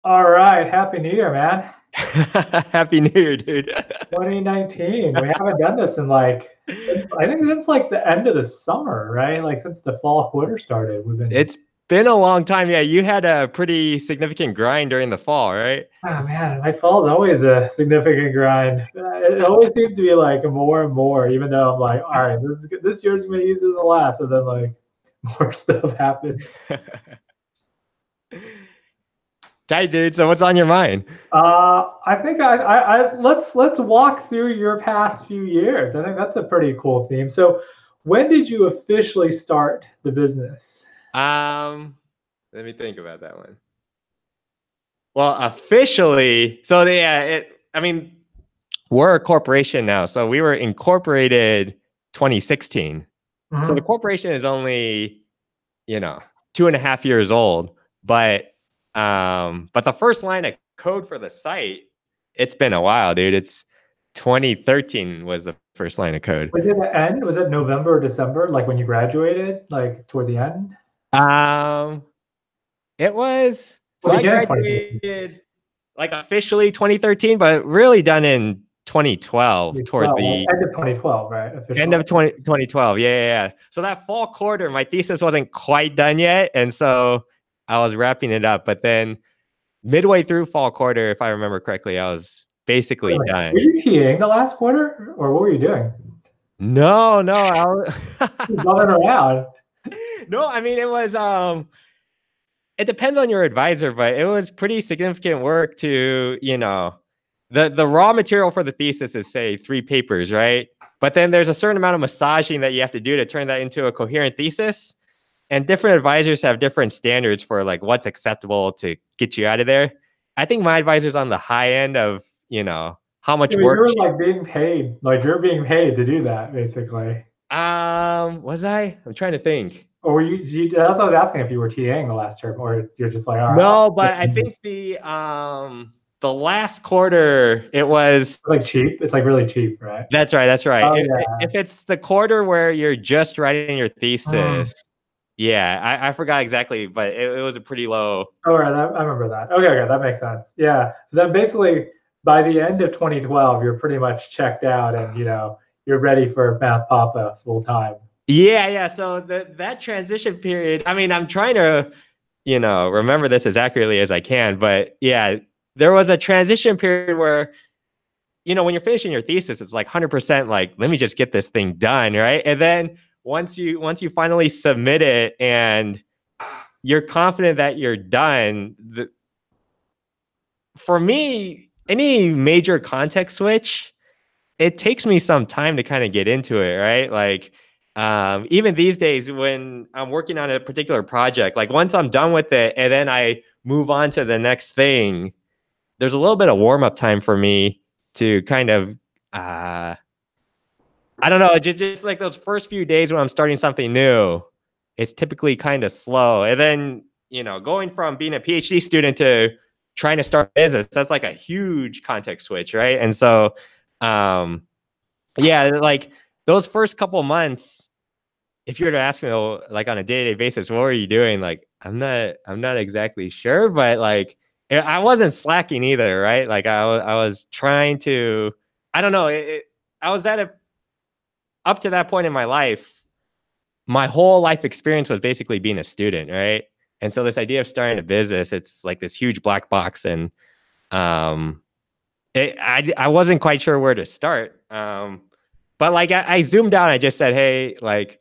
All right. Happy New Year, man. Happy New Year, dude. 2019. We haven't done this in like, I think since like the end of the summer, right? Like since the fall quarter started, we've been, It's been a long time. Yeah, you had a pretty significant grind during the fall, right? oh man, my fall's always a significant grind. It always seems to be like more and more, even though I'm like, all right, this year's gonna be easier than the last, and then like more stuff happens. Tight, dude. So what's on your mind? I think let's walk through your past few years. I think that's a pretty cool theme. So, when did you officially start the business? Um, Let me think about that one. Well, officially, so I mean, we're a corporation now. So we were incorporated 2016. So the Mhm. corporation is only, 2.5 years old. But the first line of code for the site, it's been a while, dude. It's 2013 was the first line of code. Was it the end? Was it November or December? Like when you graduated, like toward the end? Um, it was Or so I began 2013? graduated like officially 2013, but really done in 2012 toward 2012, the end of 2012, right? end Officially. of 2012. Yeah, yeah, yeah. So that fall quarter, my thesis wasn't quite done yet. And so I was wrapping it up. But then midway through fall quarter, if I remember correctly, I was Wait a basically minute. Were done. you TAing the last quarter, or what were you doing? No, no, You bumming around. no. I mean, it depends on your advisor, but it was pretty significant work to, the raw material for the thesis is say 3 papers, right? But then there's a certain amount of massaging that you have to do to turn that into a coherent thesis. And different advisors have different standards for like what's acceptable to get you out of there. I think my advisor's on the high end of, how Yeah, much but work. you're like being paid, like you're being paid to do that, basically. Was I? I'm trying to think. Or were that's what I was asking if you were TAing the last term, or you're just like, all right, No, but I think the last quarter it was. it's like cheap. It's like really cheap, right? That's right. That's right. Oh If it's the quarter where you're just writing your yeah. thesis, yeah, I forgot exactly, but it was a pretty low. All right, I remember that. Okay, okay, that makes sense. Yeah. Then basically, by the end of 2012, you're pretty much checked out, and you're ready for Math Papa full time. Yeah, yeah. So that transition period, I mean, I'm trying to, remember this as accurately as I can, but yeah, there was a transition period where, when you're finishing your thesis, it's like 100% like, let me just get this thing done, right? And then once you finally submit it and you're confident that you're done, for me, any major context switch, it takes me some time to kind of get into it, right? Like, even these days when I'm working on a particular project, like once I'm done with it and then I move on to the next thing, there's a little bit of warm up time for me to kind of, uh, I don't know, just like those first few days when I'm starting something new, it's typically kind of slow. And then, going from being a PhD student to trying to start a business, that's like a huge context switch, right? And so, um, yeah, like those first couple months, if you were to ask me, oh, like on a day-to-day basis, what were you doing? Like, I'm not exactly sure, but like, I wasn't slacking either, right? Like, I was trying to, I don't know, I was up to that point in my life, my whole life experience was basically being a student, right? And so this idea of starting a business, it's like this huge black box, and um, I wasn't quite sure where to start. But like I zoomed out, I just said, hey, like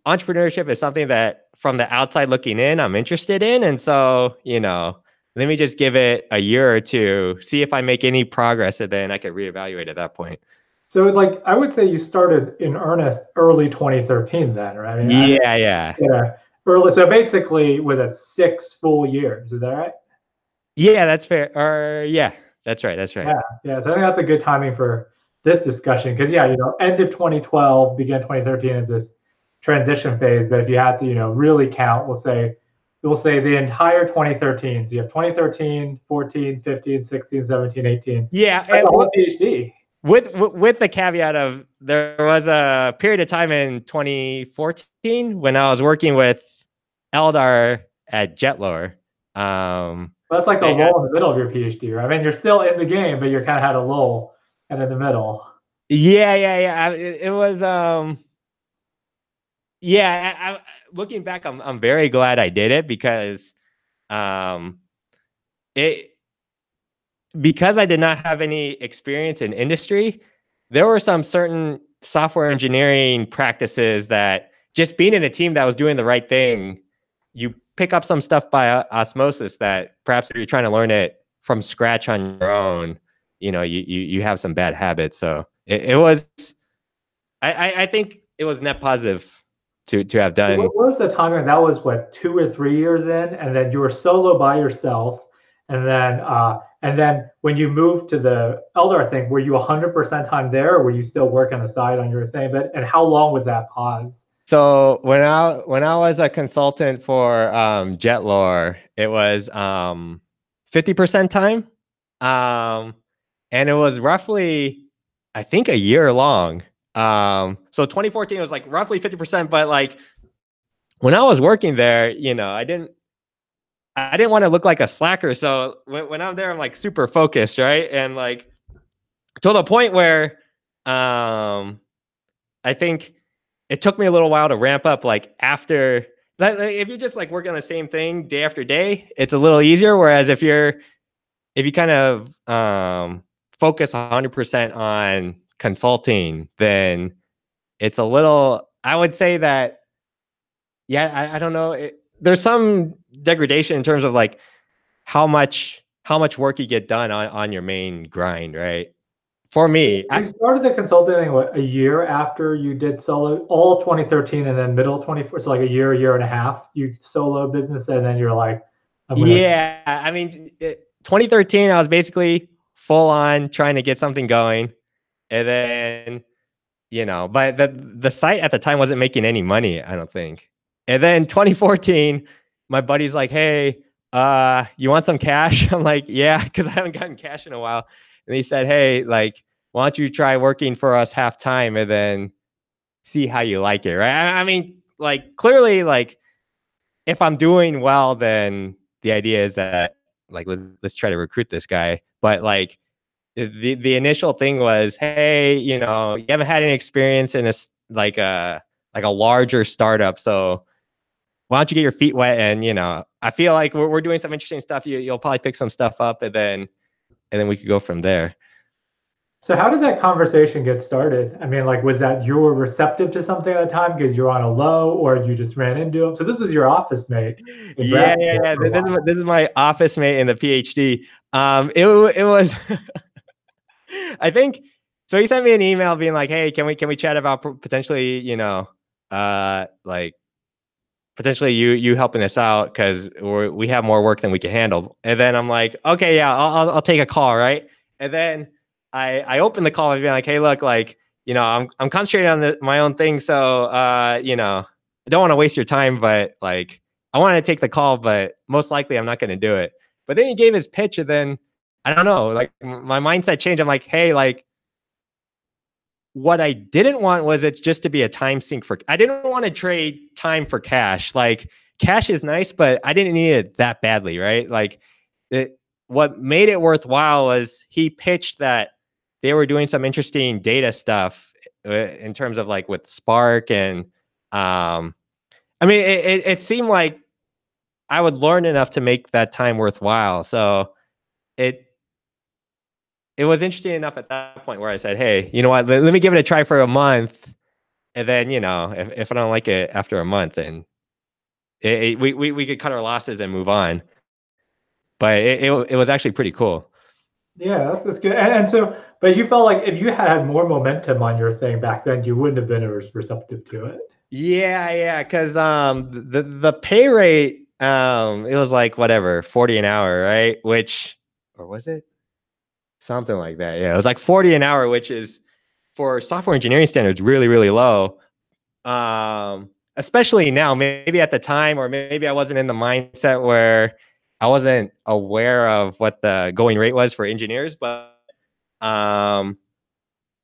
entrepreneurship is something that from the outside looking in, I'm interested in. And so, let me just give it a year or two, see if I make any progress, and then I could reevaluate at that point. So, like, I would say you started in earnest early 2013, then, right? I mean, Yeah, yeah. yeah, early. So basically, was it 6 full years? Is that right? Yeah, that's fair. Or yeah, that's right. That's right. Yeah, yeah. So I think that's a good timing for this discussion because yeah, end of 2012, begin 2013 is this transition phase. But if you had to, really count, we'll say the entire 2013. So you have 2013, 14, 15, 16, 17, 18. Yeah, That's a and whole PhD. with the caveat of there was a period of time in 2014 when I was working with Eldar at Jetlore. That's like the lull in the middle of your PhD, right? I mean, you're still in the game, but you're kind of had a lull and in the middle. Yeah. It was yeah. Looking back, I'm very glad I did it because um it because I did not have any experience in industry. There were some certain software engineering practices that just being in a team that was doing the right thing, you pick up some stuff by osmosis that perhaps if you're trying to learn it from scratch on your own, you have some bad habits. So it was, I think it was net positive to have done. What was the timing? That was what, 2 or 3 years in, and then you were solo by yourself, and then when you moved to the Elder, I think, were you 100% time there, or were you still working on the side on your thing? And how long was that pause? So when I was a consultant for Jetlore, it was 50% time, and it was roughly, I think, a year long. So 2014 was like roughly 50%, but like when I was working there, I didn't want to look like a slacker. So when I'm there, I'm like super focused, right? And like to the point where I think it took me a little while to ramp up. Like after that, like, if you just like work on the same thing day after day, it's a little easier. Whereas if you kind of focus 100% on consulting, then it's a little. I would say that yeah, I don't know. There's some degradation in terms of like how much work you get done on your main grind, right? For me, You started the consulting thing, what, a year after you did solo, all 2013, and then middle 24, so like a year and a half, you solo business, and then you're like, I'm gonna. yeah, I mean, 2013, I was basically full on trying to get something going, and then but the site at the time wasn't making any money, I don't think. And then 2014, my buddy's like, "Hey, you want some cash?" I'm like, "Yeah," because I haven't gotten cash in a while. And he said, "Hey, like, why don't you try working for us half time and then see how you like it?" Right? I mean, like, clearly, like, if I'm doing well, then the idea is that like let's try to recruit this guy. But like the initial thing was, hey, you haven't had any experience in like a larger startup, so why don't you get your feet wet? And I feel like we're doing some interesting stuff. You'll probably pick some stuff up, and then we could go from there. So how did that conversation get started? I mean, like, was that you were receptive to something at the time because you're on a low, or you just ran into him? So this is your office mate in Yeah, grad yeah, school yeah. for a while. This is my office mate in the PhD. It was. I think so. He sent me an email being like, "Hey, can we chat about potentially, like potentially you helping us out because we have more work than we can handle." And then I'm like, "Okay, yeah, I'll take a call, right?" And then I opened the call and being like, "Hey, look, like I'm concentrating on my own thing, so I don't want to waste your time, but like I wanted to take the call, but most likely I'm not going to do it." But then he gave his pitch, and then I don't know, like my mindset changed. I'm like, "Hey, like." What I didn't want was it just to be a time sink I didn't want to trade time for cash. Like cash is nice, but I didn't need it that badly, right? Like what made it worthwhile was he pitched that they were doing some interesting data stuff in terms of like with Spark and I mean it seemed like I would learn enough to make that time worthwhile. So it it was interesting enough at that point where I said, "Hey, you know what? Let me give it a try for a month, and then if I don't like it after a month, then we could cut our losses and move on." But it was actually pretty cool. Yeah, that's good. And so, but you felt like if you had more momentum on your thing back then, you wouldn't have been as receptive to it. Yeah, because the pay rate it was like whatever 40 an hour, right? Which or was it something like that? Yeah, it was like 40 an hour, which is for software engineering standards really low. Especially now, maybe at the time, or maybe I wasn't in the mindset where I wasn't aware of what the going rate was for engineers, um,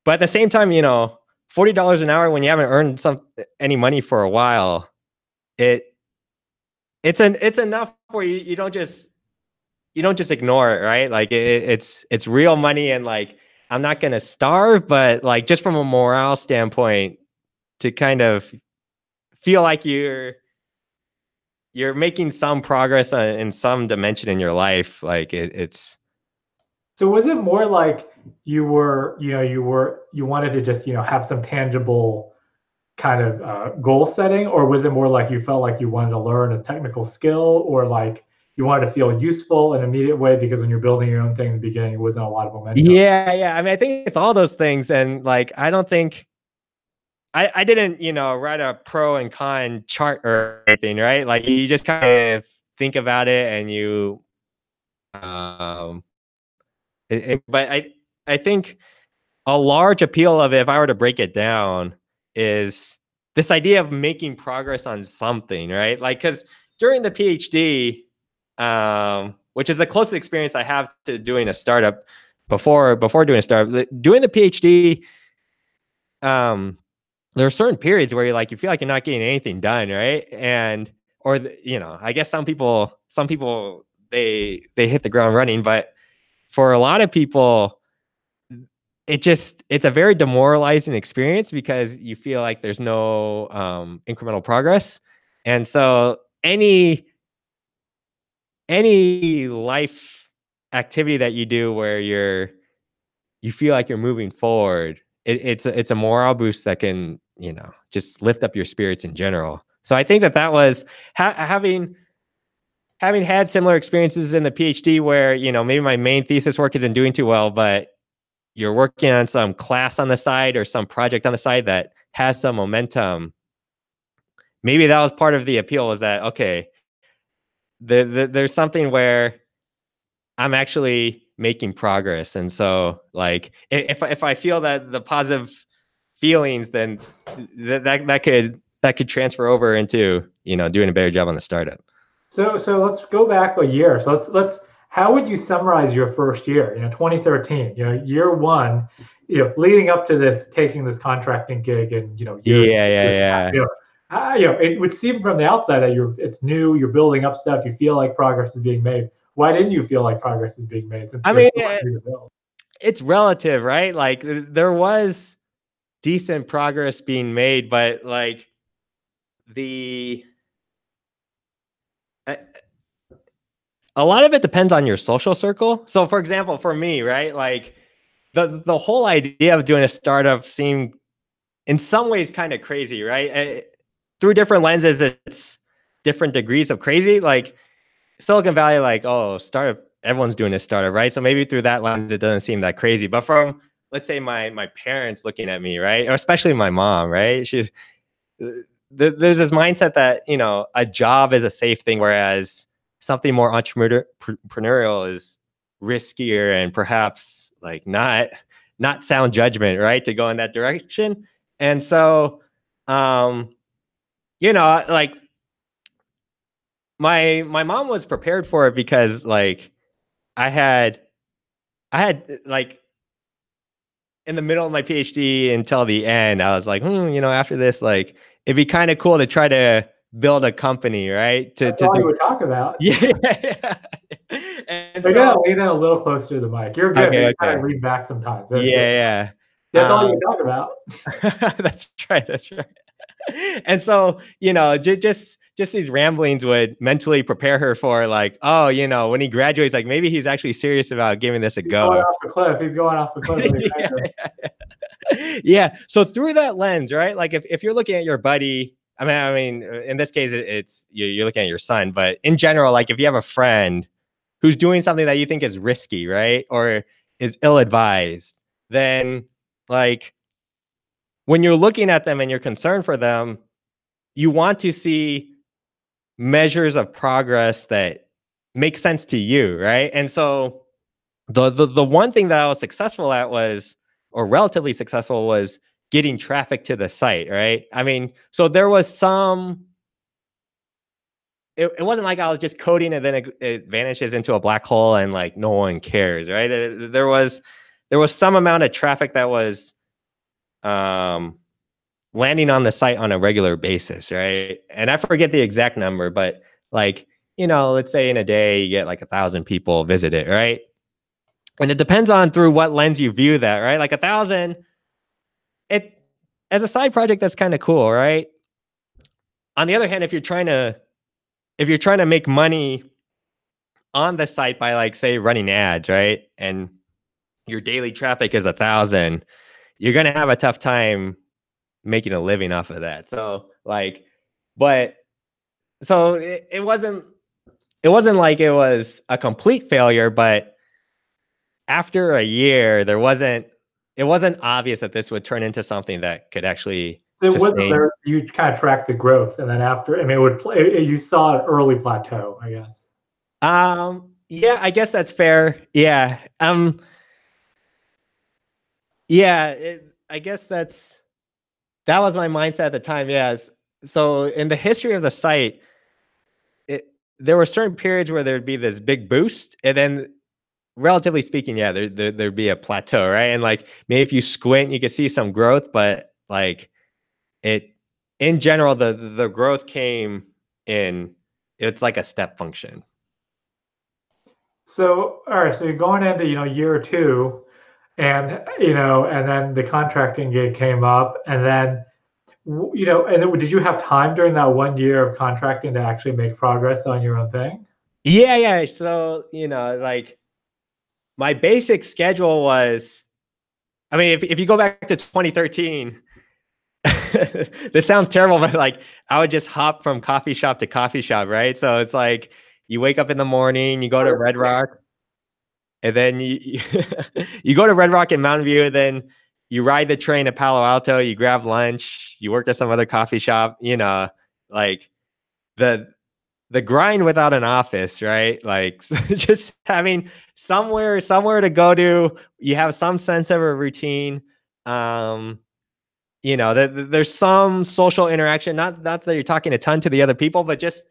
but at the same time, $40 an hour when you haven't earned any money for a while, it it's enough where you don't just you don't just ignore it, right? Like it's real money, and like I'm not gonna starve, but like just from a morale standpoint, to kind of feel like you're making some progress in some dimension in your life, like it's. So was it more like you wanted to just, have some tangible kind of goal setting, or was it more like you felt like you wanted to learn a technical skill, or like you wanted to feel useful in an immediate way because when you're building your own thing in the beginning, it wasn't a lot of momentum? Yeah. I mean, I think it's all those things, and like I don't think I didn't, write a pro and con chart or anything, right? Like you just kind of think about it, and you um but I think a large appeal of it, if I were to break it down, is this idea of making progress on something, right? Like, because during the PhD, which is the closest experience I have to doing a startup before doing a startup, doing the PhD, there are certain periods where you feel like you're not getting anything done, right? And or I guess some people they hit the ground running, but for a lot of people it's a very demoralizing experience because you feel like there's no incremental progress. And so any life activity that you do where you feel like you're moving forward, it's a morale boost that can just lift up your spirits in general. So I think that was having had similar experiences in the PhD where maybe my main thesis work isn't doing too well, but you're working on some class on the side or some project on the side that has some momentum. Maybe that was part of the appeal, was that, okay, there's something where I'm actually making progress. And so like, if I feel that the positive feelings, then that could transfer over into, doing a better job on the startup. So let's go back a year. So let's how would you summarize your first year? 2013. Year one. Leading up to this, taking this contracting gig, and year. Yeah. It would seem from the outside that it's new. You're building up stuff. You feel like progress is being made. Why didn't you feel like progress is being made since I there's mean, so much to build? it's relative, right? Like there was decent progress being made, but like the a lot of it depends on your social circle. So for example, for me, right, like the whole idea of doing a startup seemed in some ways kind of crazy, right? Through different lenses, it's different degrees of crazy. Like Silicon Valley, like, oh, startup, everyone's doing a startup, right? So maybe through that lens, it doesn't seem that crazy. But from, let's say, my parents looking at me, right, or especially my mom, right, there's this mindset that a job is a safe thing, whereas something more entrepreneurial is riskier and perhaps like not sound judgment, right, to go in that direction. And so like my mom was prepared for it because like I had like in the middle of my PhD until the end, I was like, after this, like, it'd be kind of cool to try to build a company, right? That's To all you do, would talk about. yeah. And I gotta so, lean in a little closer to the mic. You're good, but you kind okay, of lean back sometimes. That's good. yeah. That's all you would talk about. That's right. That's right. And so, just these ramblings would mentally prepare her for like, oh, when he graduates, like maybe he's actually serious about giving this a He's going go. off the cliff. He's going off the cliff. Yeah. So through that lens, right? Like if you're looking at your buddy, I mean, in this case, it's you're looking at your son, but in general, like if you have a friend who's doing something that you think is risky, right, or is ill-advised, then like when you're looking at them and you're concerned for them, you want to see measures of progress that make sense to you, right? And so the one thing that I was successful at was, or relatively successful, was getting traffic to the site, right? I mean, so there was some. It wasn't like I was just coding and then it vanishes into a black hole and like no one cares, right? There was some amount of traffic that was landing on the site on a regular basis, right? And I forget the exact number, but like let's say in a day you get like 1,000 people visit it, right? And it depends on through what lens you view that, right? Like 1,000, it as a side project, that's kind of cool, right? On the other hand, if you're trying to make money on the site by like say running ads, right? And your daily traffic is 1,000, you're gonna have a tough time making a living off of that. So like, but so it wasn't like it was a complete failure, but after a year, it wasn't obvious that this would turn into something that could actually It wasn't sustain. there. You kind of tracked the growth, and then after, I mean, you saw an early plateau, I guess. Yeah, I guess that's fair. Yeah. Yeah, I guess that was my mindset at the time. Yes. So in the history of the site, there were certain periods where there'd be this big boost, and then relatively speaking, yeah, there'd be a plateau, right? And like maybe if you squint, you could see some growth, but like it in general, the growth came in. It's like a step function. So, all right, so you're going into, year or two, and, and then the contracting gig came up, and then, and then did you have time during that 1 year of contracting to actually make progress on your own thing? Yeah, yeah. So like my basic schedule was. I mean, if you go back to 2013, this sounds terrible, but like I would just hop from coffee shop to coffee shop, right? So it's like you wake up in the morning, you go to Red Rock, and then you go to Red Rock in Mountain View, and then you ride the train to Palo Alto, you grab lunch, you work at some other coffee shop, like the the grind without an office, right? Like just having somewhere to go to, you have some sense of a routine. Um, there's some social interaction, not that you're talking a ton to the other people, but just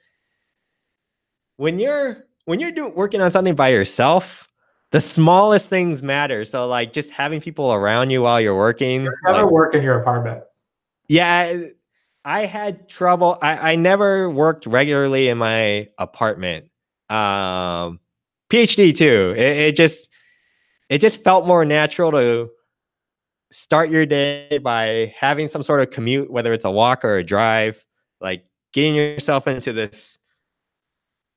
when you're working on something by yourself, the smallest things matter. So like just having people around you while you're You working, never like work in your apartment. yeah, I had trouble. I never worked regularly in my apartment. Um, PhD too. It just felt more natural to start your day by having some sort of commute, whether it's a walk or a drive, like getting yourself into this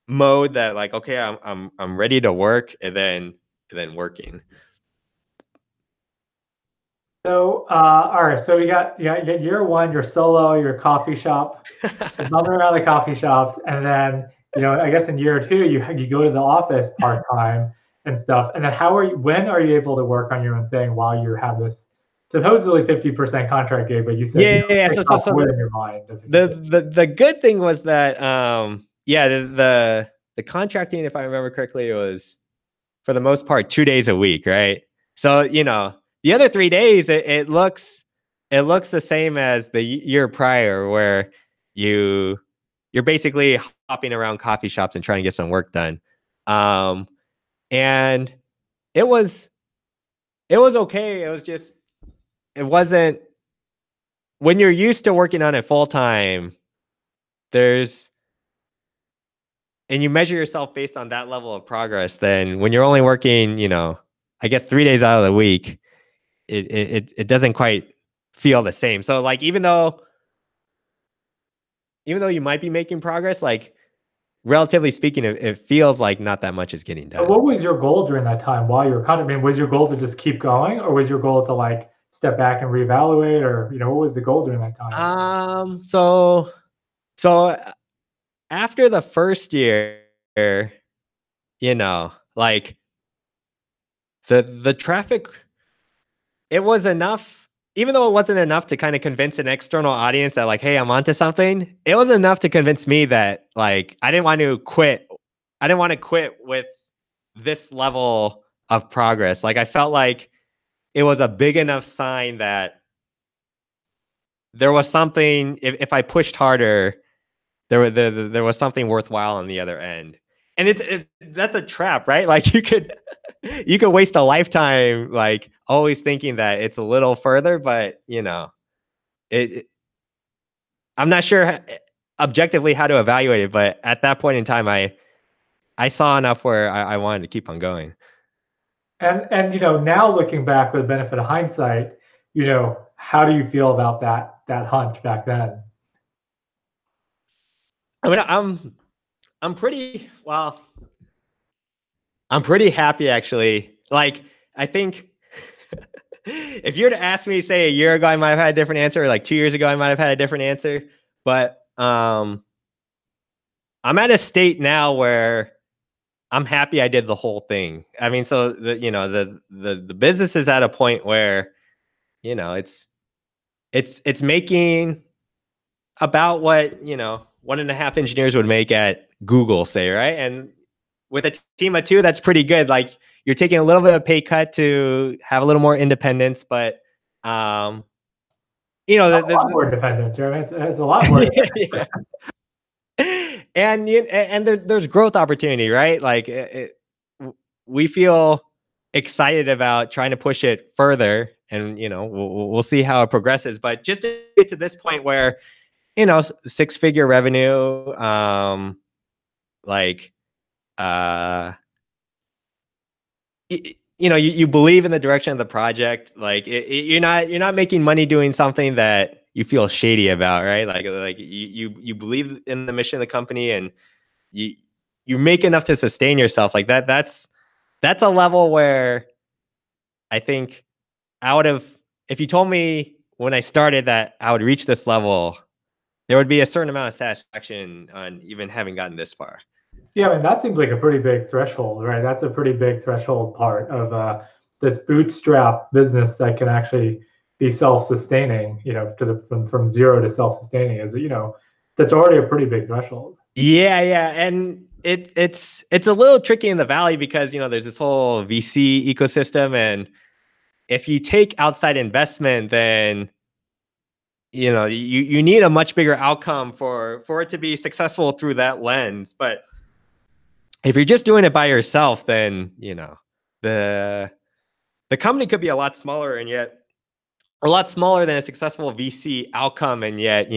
mode that like, okay, I'm ready to work, and then working. So, all right, so you got year one, you're solo, your coffee shop, you're bumming around the coffee shops, and then I guess in year two, you go to the office part time and stuff. And then when are you able to work on your own thing while you have this supposedly 50% contract gig, but you said Yeah, yeah. it costs more in your mind. The good thing was that yeah, the contracting, if I remember correctly, it was for the most part 2 days a week, right? So the other 3 days, it looks the same as the year prior, where you're basically hopping around coffee shops and trying to get some work done. And it was okay. It was just it wasn't when you're used to working on it full time. There's and you measure yourself based on that level of progress. Then when you're only working, I guess 3 days out of the week, it doesn't quite feel the same. So like even though you might be making progress, like relatively speaking, it feels like not that much is getting But done. what was your goal during that time while you were contracting? I mean, was your goal to just keep going, or was your goal to like step back and reevaluate, or what was the goal during that time? So after the first year, like the traffic, it was enough, even though it wasn't enough to kind of convince an external audience that like, hey, I'm onto something. It was enough to convince me that like I didn't want to quit. I didn't want to quit with this level of progress. Like I felt like it was a big enough sign that there was something. If I pushed harder, there was something worthwhile on the other end. And that's a trap, right? Like you could waste a lifetime like always thinking that it's a little further, but it I'm not sure objectively how to evaluate it, but at that point in time, I saw enough where I wanted to keep on going. And now looking back with the benefit of hindsight, how do you feel about that hunt back then? I mean, I'm pretty well. I'm pretty happy actually. Like, I think if you were to ask me, say a year ago, I might have had a different answer, or like 2 years ago, I might have had a different answer. But I'm at a state now where I'm happy I did the whole thing. I mean, so the business is at a point where, it's making about what, 1.5 engineers would make at Google, say, right? And with a team of two, that's pretty good. Like, you're taking a little bit of pay cut to have a little more independence, but A lot more independence, right? It's a lot more. yeah. And there's growth opportunity, right? Like, we feel excited about trying to push it further, and we'll see how it progresses. But just to get to this point where, 6-figure revenue, like, you believe in the direction of the project. Like, you're not making money doing something that you feel shady about, right? Like you believe in the mission of the company, and you make enough to sustain yourself. Like that's a level where I think, if you told me when I started that I would reach this level, there would be a certain amount of satisfaction on even having gotten this far. Yeah, I mean, that seems like a pretty big threshold, right? That's a pretty big threshold part of this bootstrap business that can actually be self-sustaining, from zero to self-sustaining that's already a pretty big threshold. Yeah. And it's a little tricky in the Valley because, there's this whole VC ecosystem. And if you take outside investment, then, you need a much bigger outcome for it to be successful through that lens. But if you're just doing it by yourself, then, the company could be a lot smaller, and yet a lot smaller than a successful VC outcome. And yet,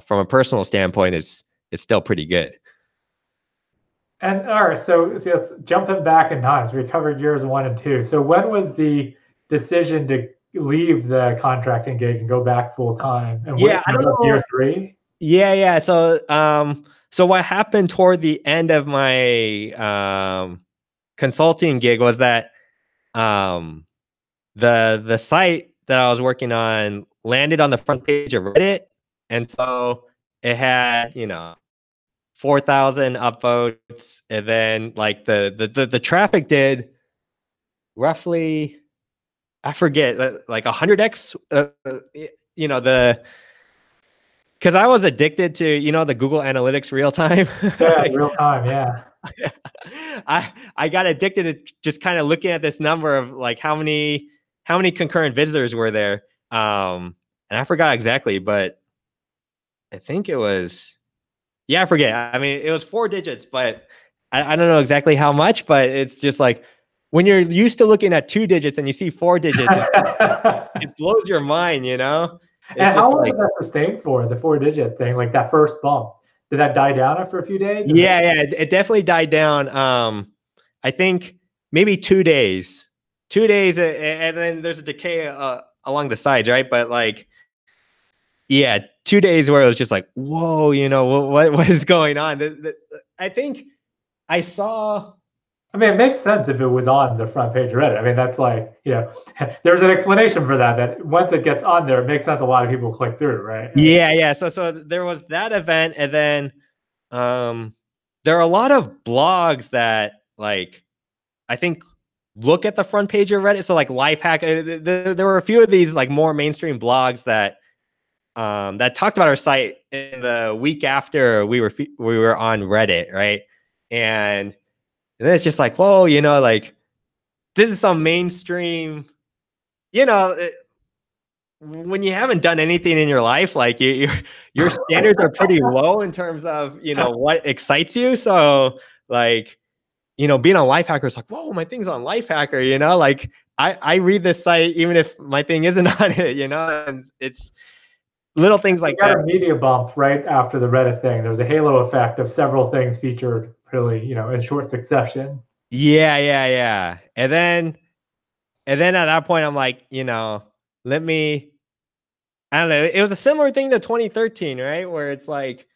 from a personal standpoint, it's still pretty good. And all right, so let's jumping back in time. So we covered years 1 and 2. So when was the decision to leave the contracting gig and go back full time? And Yeah, I don't know. Year 3? Yeah. So what happened toward the end of my consulting gig was that the site that I was working on landed on the front page of Reddit, and so it had 4,000 upvotes, and then like the traffic did roughly, I forget, like 100x. Because I was addicted to the Google Analytics real time. Yeah, real time. Yeah. I got addicted to just kind of looking at this number of like how many concurrent visitors were there. And I forgot exactly, but I think it was, I forget. I mean, it was 4 digits, but I don't know exactly how much. But it's just like, when you're used to looking at 2 digits and you see 4 digits, it blows your mind, It's and how long was that sustained for, the 4-digit thing, like that first bump? Did that die down after a few days? Yeah, it definitely died down. I think maybe 2 days. 2 days, and then there's a decay along the sides, right? But like, 2 days where it was just like, whoa, what is going on? I think I saw. I mean, it makes sense if it was on the front page of Reddit. I mean, that's like, there's an explanation for that once it gets on there, it makes sense a lot of people click through, right? Yeah. So there was that event, and then there are a lot of blogs that, like, I think look at the front page of Reddit. So like Lifehack, there were a few of these like more mainstream blogs that talked about our site in the week after we were on Reddit, right? And then it's just like, whoa, like, this is some mainstream, when you haven't done anything in your life, like your standards are pretty low in terms of, what excites you. So like, being on Lifehacker is like, whoa, my thing's on Lifehacker, like I read this site even if my thing isn't on it, and it's little things like that. A media bump right after the Reddit thing. There was a halo effect of several things featured really, in short succession. Yeah. And then at that point, I'm like, let me. I don't know. It was a similar thing to 2013, right? Where it's like,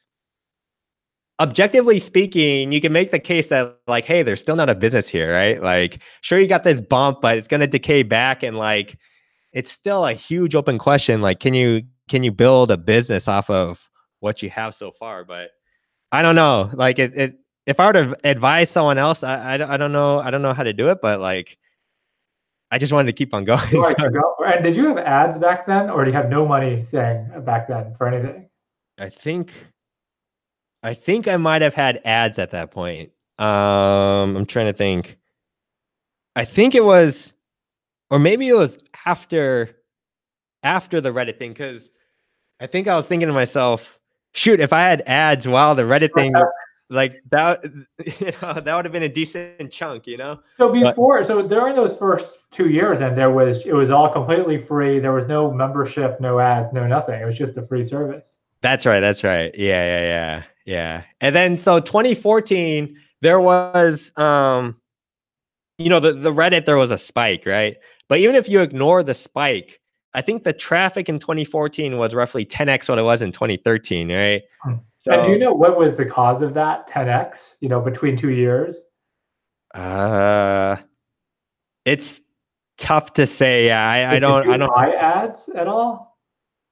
objectively speaking, you can make the case that like, hey, there's still not a business here, right? Like, sure, you got this bump, but it's gonna decay back, and like, it's still a huge open question. Like, can you build a business off of what you have so far? But I don't know. Like, if I were to advise someone else, I don't know. I don't know how to do it, but like, I just wanted to keep on going. Right, So and did you have ads back then, or do you have no money thing back then for anything? I think I think I might have had ads at that point. I'm trying to think. I think it was, or maybe it was after the Reddit thing, because I think I was thinking to myself, shoot, if I had ads while the Reddit thing, like that, that would have been a decent chunk, So But during those first 2 years, then it was all completely free. There was no membership, no ads, no nothing. It was just a free service. that's right. That's right. Yeah. And then so 2014, there was, the Reddit, there was a spike, right? But even if you ignore the spike, I think the traffic in 2014 was roughly 10x what it was in 2013, right? Hmm. And do you So, know what was the cause of that 10x, between 2 years? uh, it's tough to say. Yeah, Did you buy ads at all?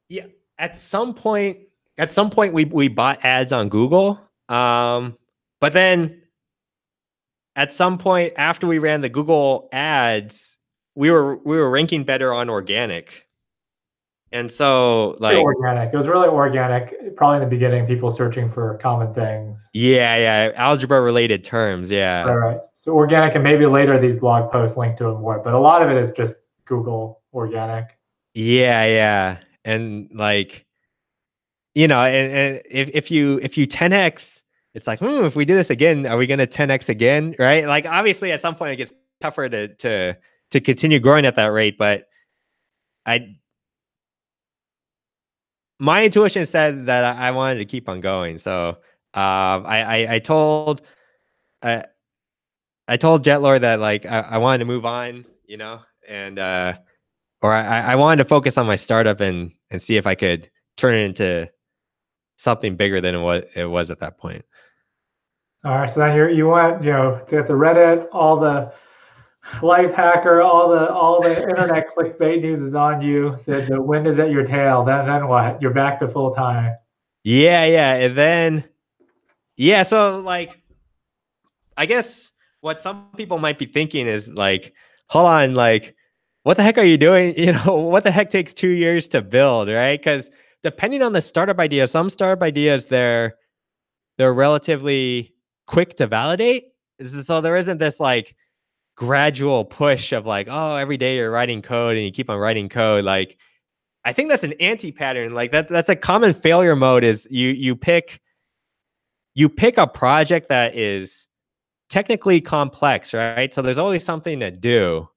Yeah, at some point, we bought ads on Google. But then at some point after we ran the Google ads, we were ranking better on organic. And so Really like, organic. It was really organic. Probably in the beginning, people searching for common things. yeah, algebra related terms, Right, yeah. right. So organic, and maybe later these blog posts link to it more, but a lot of it is just Google organic. Yeah. And like, and if you 10x, it's like, if we do this again, are we going to 10x again, right? Like, obviously at some point it gets tougher to continue growing at that rate, but I my intuition said that I wanted to keep on going. So I told uh, I told Jetlore that like I wanted to move on, and or I wanted to focus on my startup and see if I could turn it into something bigger than what it was at that point. All right, so then you went, to get the Reddit, all the life hacker, all the internet clickbait news is on you. The wind is at your tail. Then what? You're back to full time. Yeah, and then so like, I guess what some people might be thinking is like, hold on, like, what the heck are you doing? What the heck takes 2 years to build, right? Because depending on the startup idea, some startup ideas they're relatively quick to validate. So there isn't this like gradual push of like, oh, every day you're writing code and you keep on writing code. Like, I think that's an anti-pattern. Like that's a common failure mode is you pick a project that is technically complex, right? So there's always something to do,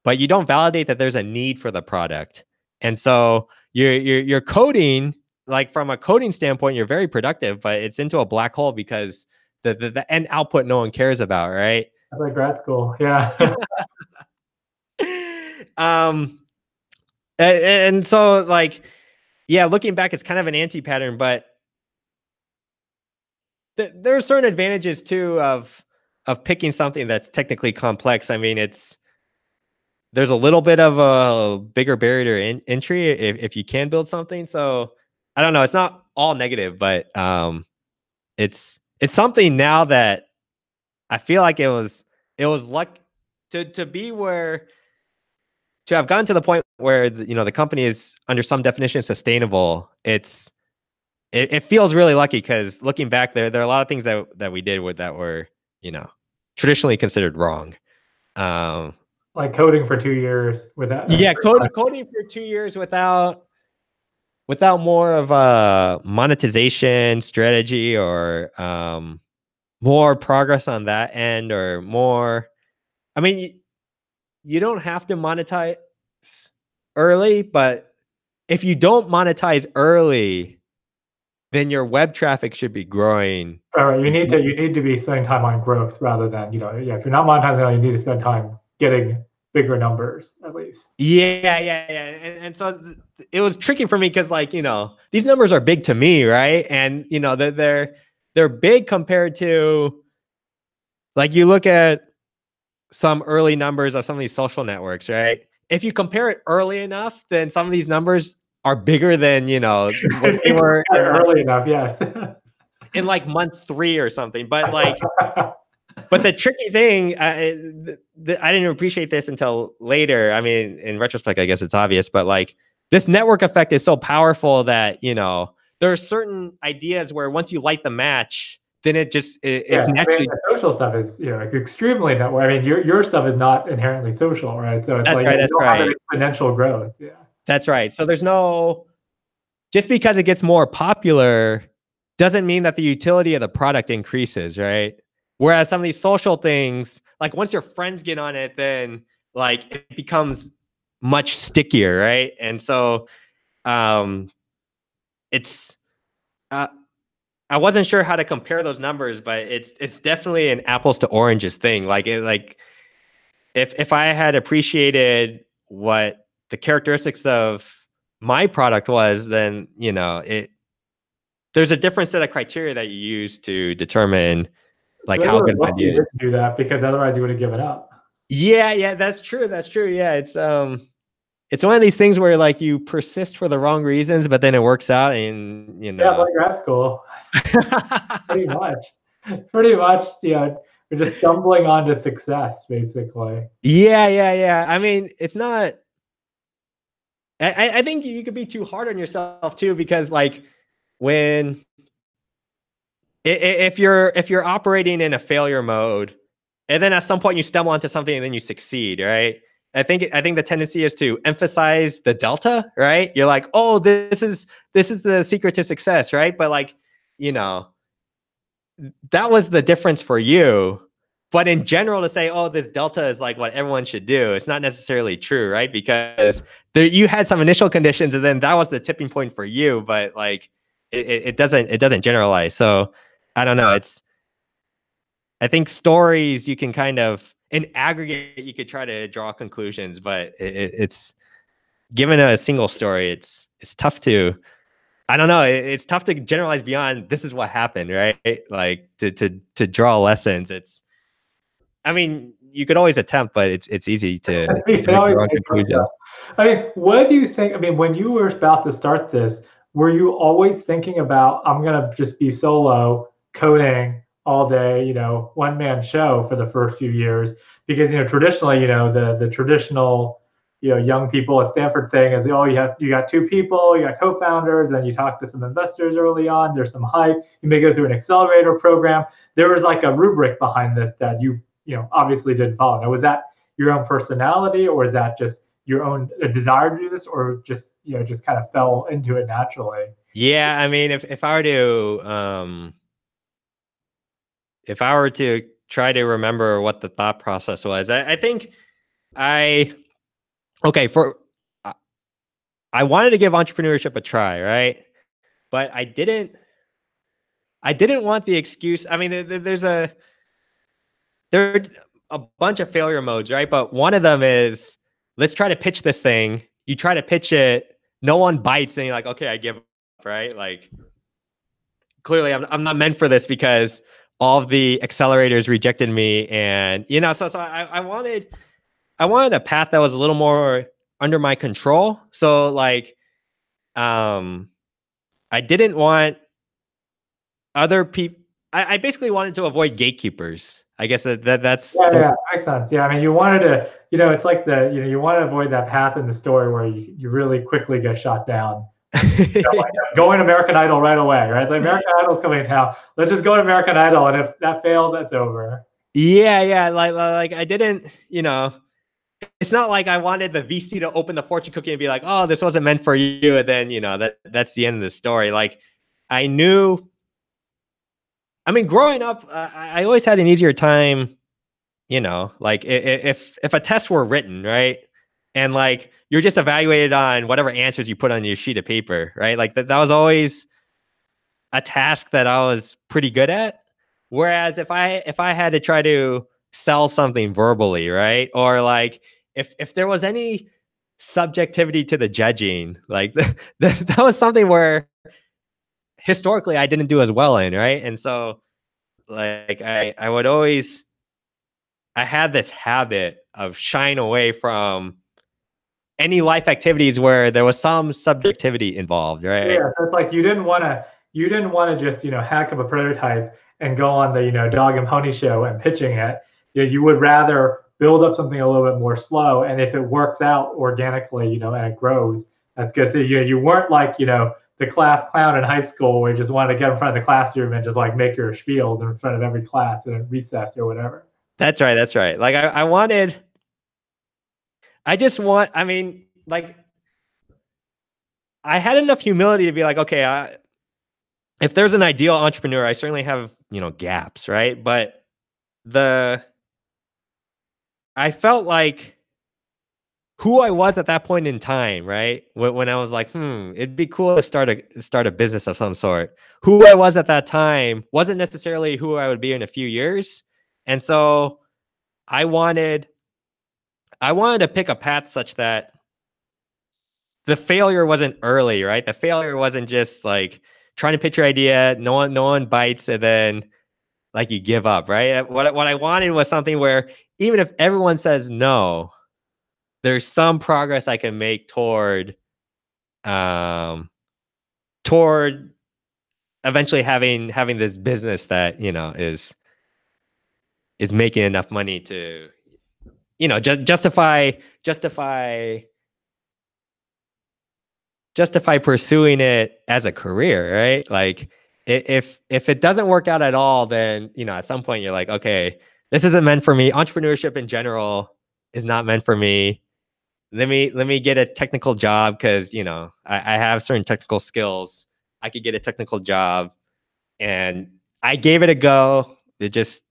but you don't validate that there's a need for the product. And so you're coding, like from a coding standpoint, you're very productive, but it's into a black hole because the end output no one cares about, right? That's like grad school. Yeah. um and so like, yeah, looking back, it's kind of an anti-pattern, but there are certain advantages too of picking something that's technically complex. I mean, there's a little bit of a bigger barrier to entry if you can build something. So I don't know. It's not all negative, but it's something now that I feel like it was luck to be where to have gotten to the point where the company is under some definition sustainable. It feels really lucky because looking back, there are a lot of things that we did that were traditionally considered wrong. Um, Like coding for 2 years with that. yeah, coding for 2 years without more of a monetization strategy or more progress on that end or more. I mean, you don't have to monetize early, but if you don't monetize early, then your web traffic should be growing. All right, you need to be spending time on growth rather than, yeah, if you're not monetizing, you need to spend time getting bigger numbers at least. Yeah, yeah, yeah. And so it was tricky for me because, like, these numbers are big to me, right? And they're big compared to, like, you look at some early numbers of some of these social networks, right? If you compare it early enough, then some of these numbers are bigger than, when they were in Early enough, yes. like month 3 or something. But but the tricky thing, I didn't appreciate this until later. I mean, in retrospect, I guess it's obvious, but like this network effect is so powerful that, there are certain ideas where once you light the match, then it's Yeah, naturally. the social stuff is, like extremely network. I mean, your stuff is not inherently social, right? So it's That's like right. you That's don't have right. an exponential growth. Yeah. That's right. So there's no, just because it gets more popular doesn't mean that the utility of the product increases, right? Whereas some of these social things, like once your friends get on it, then like it becomes much stickier, right? And so it's uh, I wasn't sure how to compare those numbers, but it's definitely an apples to oranges thing. Like if I had appreciated what the characteristics of my product was, then there's a different set of criteria that you use to determine So like they how were good an lucky you idea is. didn't do that because otherwise you would have given up. Yeah, yeah, that's true. That's true. Yeah, it's one of these things where like you persist for the wrong reasons, but then it works out, and Yeah, like grad school, pretty much. Pretty much, you're just stumbling onto success, basically. Yeah, yeah, yeah. I mean, it's not. I think you could be too hard on yourself too, because like when if you're operating in a failure mode, and then at some point you stumble onto something and then you succeed, right? I think the tendency is to emphasize the delta, right? You're like, oh, this is the secret to success, right? But like, you know, that was the difference for you. But in general, to say, oh, this delta is like what everyone should do, it's not necessarily true, right? Because you had some initial conditions, and then that was the tipping point for you. But like, it doesn't generalize. So I don't know. I think stories you can kind of in aggregate you could try to draw conclusions, but it's given a single story, it's tough to. I don't know. It's tough to generalize beyond this is what happened, right? Like to draw lessons. I mean, you could always attempt, but it's easy to You can make always your own make those conclusions. up. I mean, what do you think? I mean, when you were about to start this, were you always thinking about, I'm going to just be solo coding all day, one man show for the first few years? Because, traditionally, the traditional, young people at Stanford thing is, oh, you got two people, you got co-founders, and you talk to some investors early on. There's some hype. You may go through an accelerator program. There was like a rubric behind this that obviously didn't follow. Now, was that your own personality, or is that just your own desire to do this, or just kind of fell into it naturally? Yeah, I mean, if I were to try to remember what the thought process was, I think I okay for I wanted to give entrepreneurship a try, right? But I didn't want the excuse. I mean, there are a bunch of failure modes, right? But one of them is, let's try to pitch this thing. You try to pitch it, no one bites, and you're like, okay, I give up, right? Like, clearly, I'm not meant for this because all of the accelerators rejected me, and so I wanted a path that was a little more under my control. So like, um, I didn't want other people. I basically wanted to avoid gatekeepers. I guess that's Yeah, yeah, makes sense. Yeah, I mean, you wanted to, it's like you want to avoid that path in the story where you really quickly get shot down. Like going to American Idol right away, right? It's like American Idol's coming to town. Let's just go to American Idol, and if that fails, that's over. Yeah, yeah. Like I didn't, it's not like I wanted the VC to open the fortune cookie and be like, oh, this wasn't meant for you. And then, that's the end of the story. Like I knew, I mean, growing up, I always had an easier time, like if a test were written, right? And like, you're just evaluated on whatever answers you put on your sheet of paper, right? Like that was always a task that I was pretty good at. Whereas if I had to try to sell something verbally, right? Or like if there was any subjectivity to the judging, like that was something where historically I didn't do as well in, right? And so like I would always I had this habit of shying away from any life activities where there was some subjectivity involved, right? Yeah, so it's like you didn't want to just hack up a prototype and go on the dog and pony show and pitching it. You would rather build up something a little bit more slow, and if it works out organically, and it grows, that's good. So you weren't like the class clown in high school where you just wanted to get in front of the classroom and just like make your spiels in front of every class in recess or whatever. That's right. That's right. Like I wanted, I just want, I mean, like I had enough humility to be like, okay, if there's an ideal entrepreneur, I certainly have, gaps, right? But the, I felt like who I was at that point in time, right? When I was like, it'd be cool to start a business of some sort. Who I was at that time wasn't necessarily who I would be in a few years. And so I wanted to pick a path such that the failure wasn't early, right? The failure wasn't just like trying to pitch your idea, no one bites, and then like you give up, right? What I wanted was something where even if everyone says no, there's some progress I can make um toward eventually having this business that is making enough money to justify justify pursuing it as a career, right? Like if it doesn't work out at all, then at some point you're like, okay, this isn't meant for me. Entrepreneurship in general is not meant for me. Let me get a technical job because I have certain technical skills. I could get a technical job, and I gave it a go. It just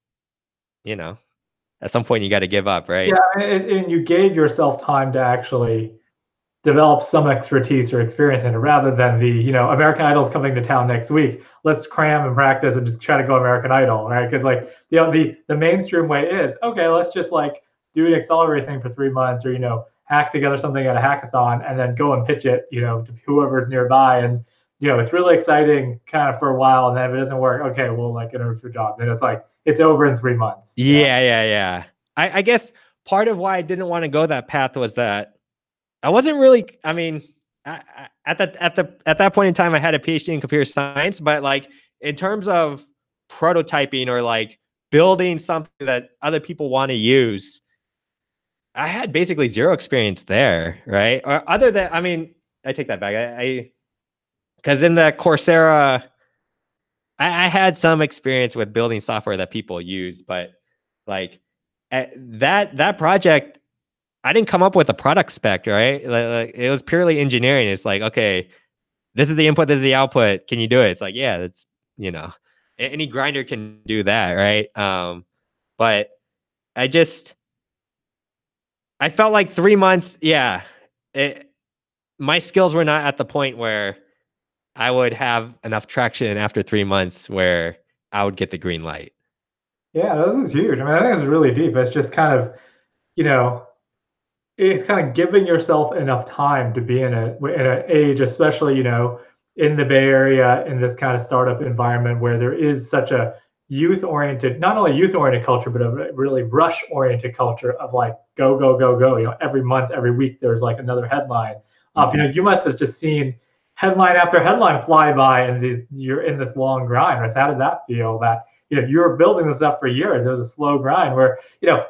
at some point you got to give up, right? Yeah, and you gave yourself time to actually develop some expertise or experience in it rather than the American Idol's coming to town next week, let's cram and practice and just try to go American Idol, right? Because like the mainstream way is okay, let's just like do an accelerator thing for 3 months, or hack together something at a hackathon and then go and pitch it to whoever's nearby. And it's really exciting kind of for a while, and then if it doesn't work, okay, we'll like interview for jobs, and it's like it's over in 3 months. Yeah. I guess part of why I didn't want to go that path was that I wasn't really. I mean, at that point in time, I had a PhD in computer science, but like in terms of prototyping or like building something that other people want to use, I had basically zero experience there, right? Or other than, I mean, I take that back. I because in the Coursera, I had some experience with building software that people use, but like that project, I didn't come up with a product spec, right? Like it was purely engineering. It's like, okay, this is the input, this is the output. Can you do it? It's like, yeah, that's any grinder can do that, right? But I just I felt like 3 months, yeah, my skills were not at the point where I would have enough traction after 3 months where I would get the green light. Yeah, this is huge. I mean, I think it's really deep. It's just kind of you know it's kind of giving yourself enough time to be in an age, especially in the Bay Area, in this kind of startup environment where there is such a youth oriented, not only youth oriented culture, but a really rush oriented culture of like go go go go. Every month, every week, there's like another headline. You must have just seen headline after headline fly by, and you're in this long grind. Right? So how does that feel? That you were building this up for years. It was a slow grind where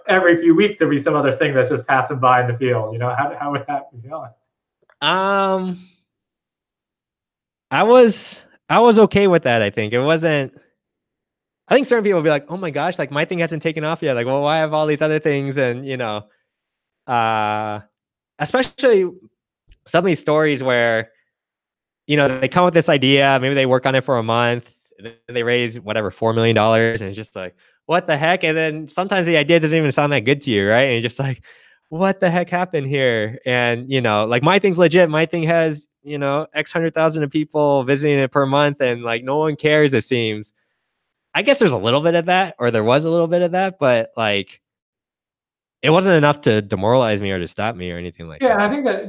every few weeks there'd be some other thing that's just passing by in the field. How would that be feeling? Um, I was okay with that. I think it wasn't. I think certain people will be like, "Oh my gosh, like my thing hasn't taken off yet. Like, well, why have all these other things?" And uh, especially some of these stories where they come with this idea, maybe they work on it for a month, and then they raise whatever $4 million, and it's just like, what the heck? And then sometimes the idea doesn't even sound that good to you, right? And you're just like, what the heck happened here? And like my thing's legit. My thing has X 100,000 of people visiting it per month, and like no one cares, it seems. I guess there's a little bit of that, or there was a little bit of that, but like it wasn't enough to demoralize me or to stop me or anything like Yeah, and that. I think that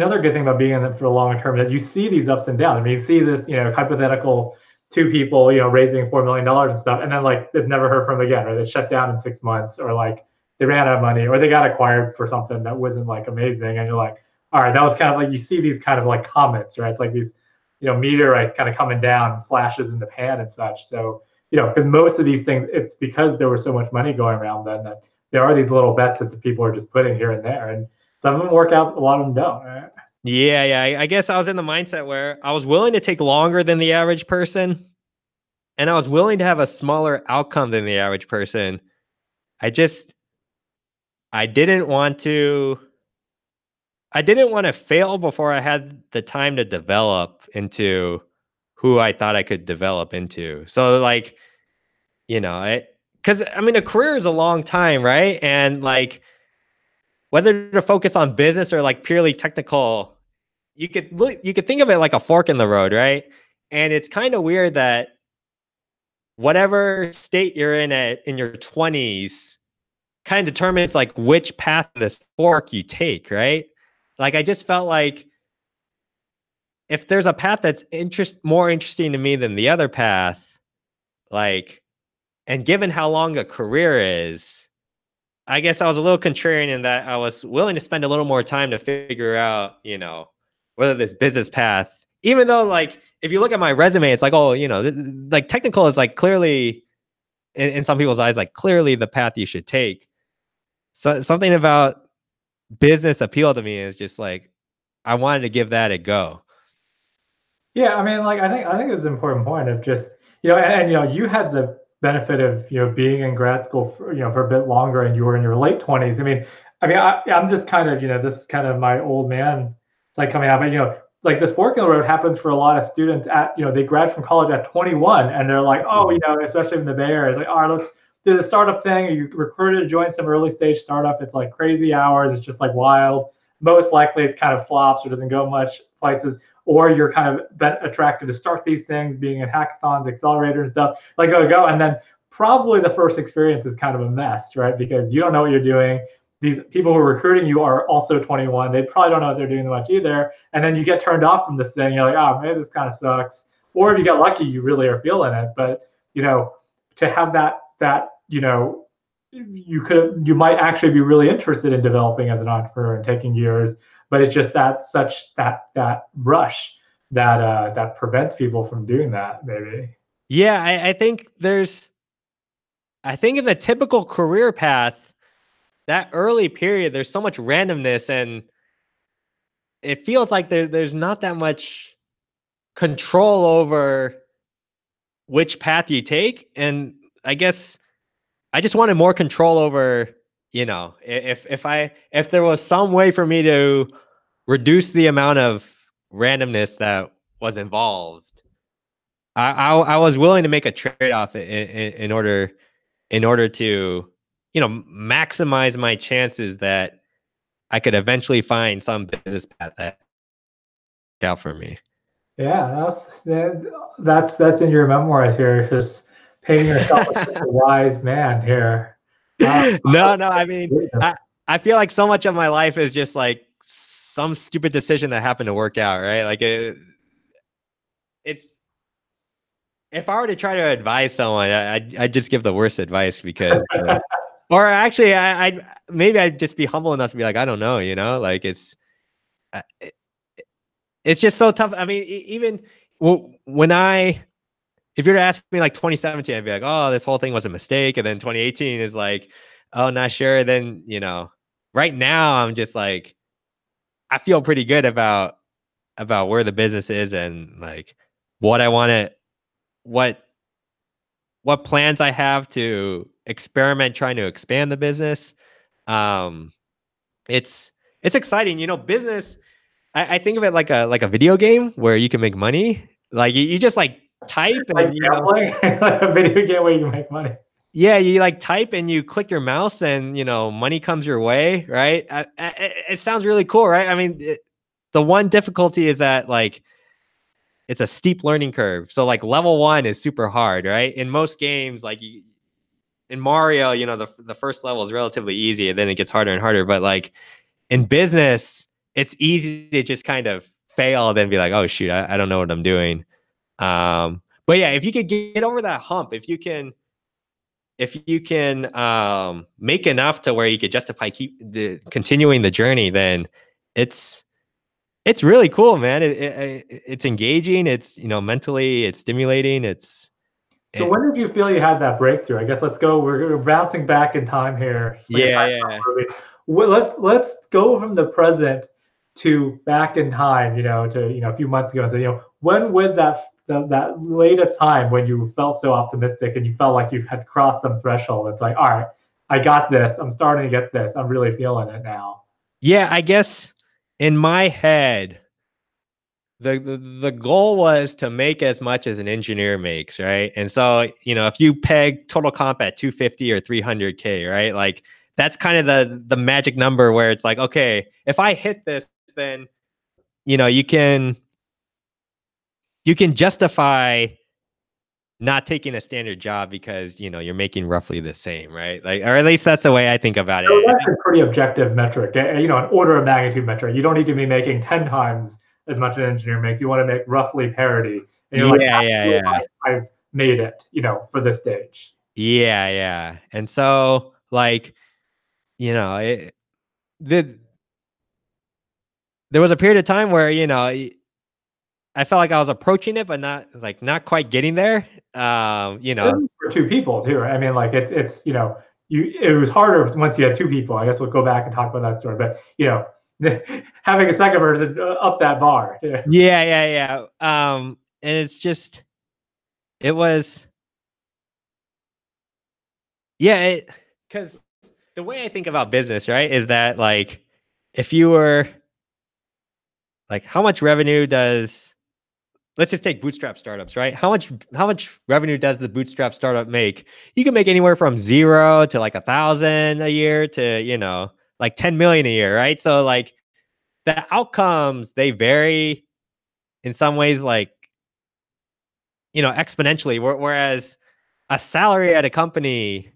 another good thing about being in it for the long term is you see these ups and downs. I mean, you see this hypothetical two people raising $4 million and stuff, and then like they've never heard from them again, or they shut down in 6 months, or like they ran out of money, or they got acquired for something that wasn't like amazing, and you're like, all right, that was kind of like you see these kind of like comets, right? It's like these meteorites kind of coming down, flashes in the pan and such. So because most of these things, it's because there was so much money going around then that there are these little bets that the people are just putting here and there, and some of them work out, a lot of them don't. Right? Yeah. I guess I was in the mindset where I was willing to take longer than the average person, and I was willing to have a smaller outcome than the average person. I just, I didn't want to, I didn't want to fail before I had the time to develop into who I thought I could develop into. So like, because I mean, a career is a long time, right? And like, whether to focus on business or like purely technical, you could think of it like a fork in the road, right? And it's kind of weird that whatever state you're in your 20s kind of determines like which path of this fork you take, right? Like I just felt like if there's a path that's more interesting to me than the other path, like, and given how long a career is, I guess I was a little contrarian in that I was willing to spend a little more time to figure out, whether this business path, even though like if you look at my resume, it's like, oh, like technical is like clearly in some people's eyes, like clearly the path you should take. So something about business appeal to me is just like I wanted to give that a go. Yeah, I mean, like I think it's an important point of just and you had the benefit of being in grad school for a bit longer, and you were in your late 20s. I'm just kind of this is kind of my old man like coming out, but like this fork in the road happens for a lot of students at they grad from college at 21, and they're like, oh, especially in the Bay Area, it's like, all right, let's do the startup thing. Or you recruited to join some early stage startup. It's like crazy hours. It's just like wild. Most likely it kind of flops or doesn't go much places, or you're kind of attracted to start these things, being in hackathons, accelerators, and stuff. Like go, and then probably the first experience is kind of a mess, right? Because you don't know what you're doing. These people who are recruiting you are also 21. They probably don't know what they're doing much either. And then you get turned off from this thing. You're like, oh, maybe this kind of sucks. Or if you get lucky, you really are feeling it. But to have that you might actually be really interested in developing as an entrepreneur and taking years, but it's just that rush that prevents people from doing that, maybe. Yeah, I think in the typical career path, that early period, there's so much randomness, and it feels like there's not that much control over which path you take. And I guess I just wanted more control over, if there was some way for me to reduce the amount of randomness that was involved, I was willing to make a trade-off in order to, maximize my chances that I could eventually find some business path that worked out for me. Yeah, that's in your memoirs here, just painting yourself as such a wise man here. Wow. No, I mean, I feel like so much of my life is just like some stupid decision that happened to work out, right? Like it's if I were to try to advise someone, I'd just give the worst advice because, or actually, maybe I'd just be humble enough to be like, I don't know, like it's just so tough. I mean, even when if you were to ask me like 2017, I'd be like, oh, this whole thing was a mistake. And then 2018 is like, oh, not sure. Then, right now I'm just like, I feel pretty good about where the business is and like what I want to, what plans I have to experiment trying to expand the business. Um, it's exciting, business. I think of it like a video game where you can make money. Like you just like type like and gambling, like a video game where you can make money. yeah, you like type and you click your mouse and money comes your way, right? It sounds really cool, right? I mean, the one difficulty is that like it's a steep learning curve. So like level 1 is super hard, right? In most games, like in Mario, you know, the first level is relatively easy, and then it gets harder and harder. But like in business, it's easy to just kind of fail and then be like, oh shoot, I don't know what I'm doing. But yeah, if you could get over that hump, if you can make enough to where you could justify continuing the journey, then it's it's really cool, man. It's engaging. It's, you know, mentally, it's stimulating. So when did you feel you had that breakthrough? I guess let's go. We're bouncing back in time here. It's like a yeah, time yeah. movie. Well, let's go from the present to back in time. To a few months ago, and say, when was that latest time when you felt so optimistic and you felt like you had crossed some threshold? It's like, all right, I got this. I'm starting to get this. I'm really feeling it now. Yeah, I guess in my head, the goal was to make as much as an engineer makes, right? And so, you know, if you peg total comp at 250 or 300K, right? Like that's kind of the magic number where it's like, okay, if I hit this, then you know, you can justify not taking a standard job because, you know, you're making roughly the same, right? Like, or at least that's the way I think about So it. I that's think, a pretty objective metric, an order of magnitude metric. You don't need to be making 10 times as much an engineer makes. You want to make roughly parity. And you're like, yeah, yeah, yeah, I've made it, for this stage. yeah, yeah. And so, like, you know, the there was a period of time where, you know, I felt like I was approaching it, but not quite getting there. You know, For two people too. I mean, like it was harder once you had two people. I guess we'll go back and talk about that story. But having a second person up that bar. Yeah. yeah, yeah, yeah. And it's just, it was, yeah, because the way I think about business, right, is that like, if you were like, how much revenue does, let's just take bootstrap startups, right? How much revenue does the bootstrap startup make? You can make anywhere from 0 to like 1,000 a year to, you know, like 10 million a year, right? So like the outcomes, they vary in some ways, like, you know, exponentially. Whereas a salary at a company,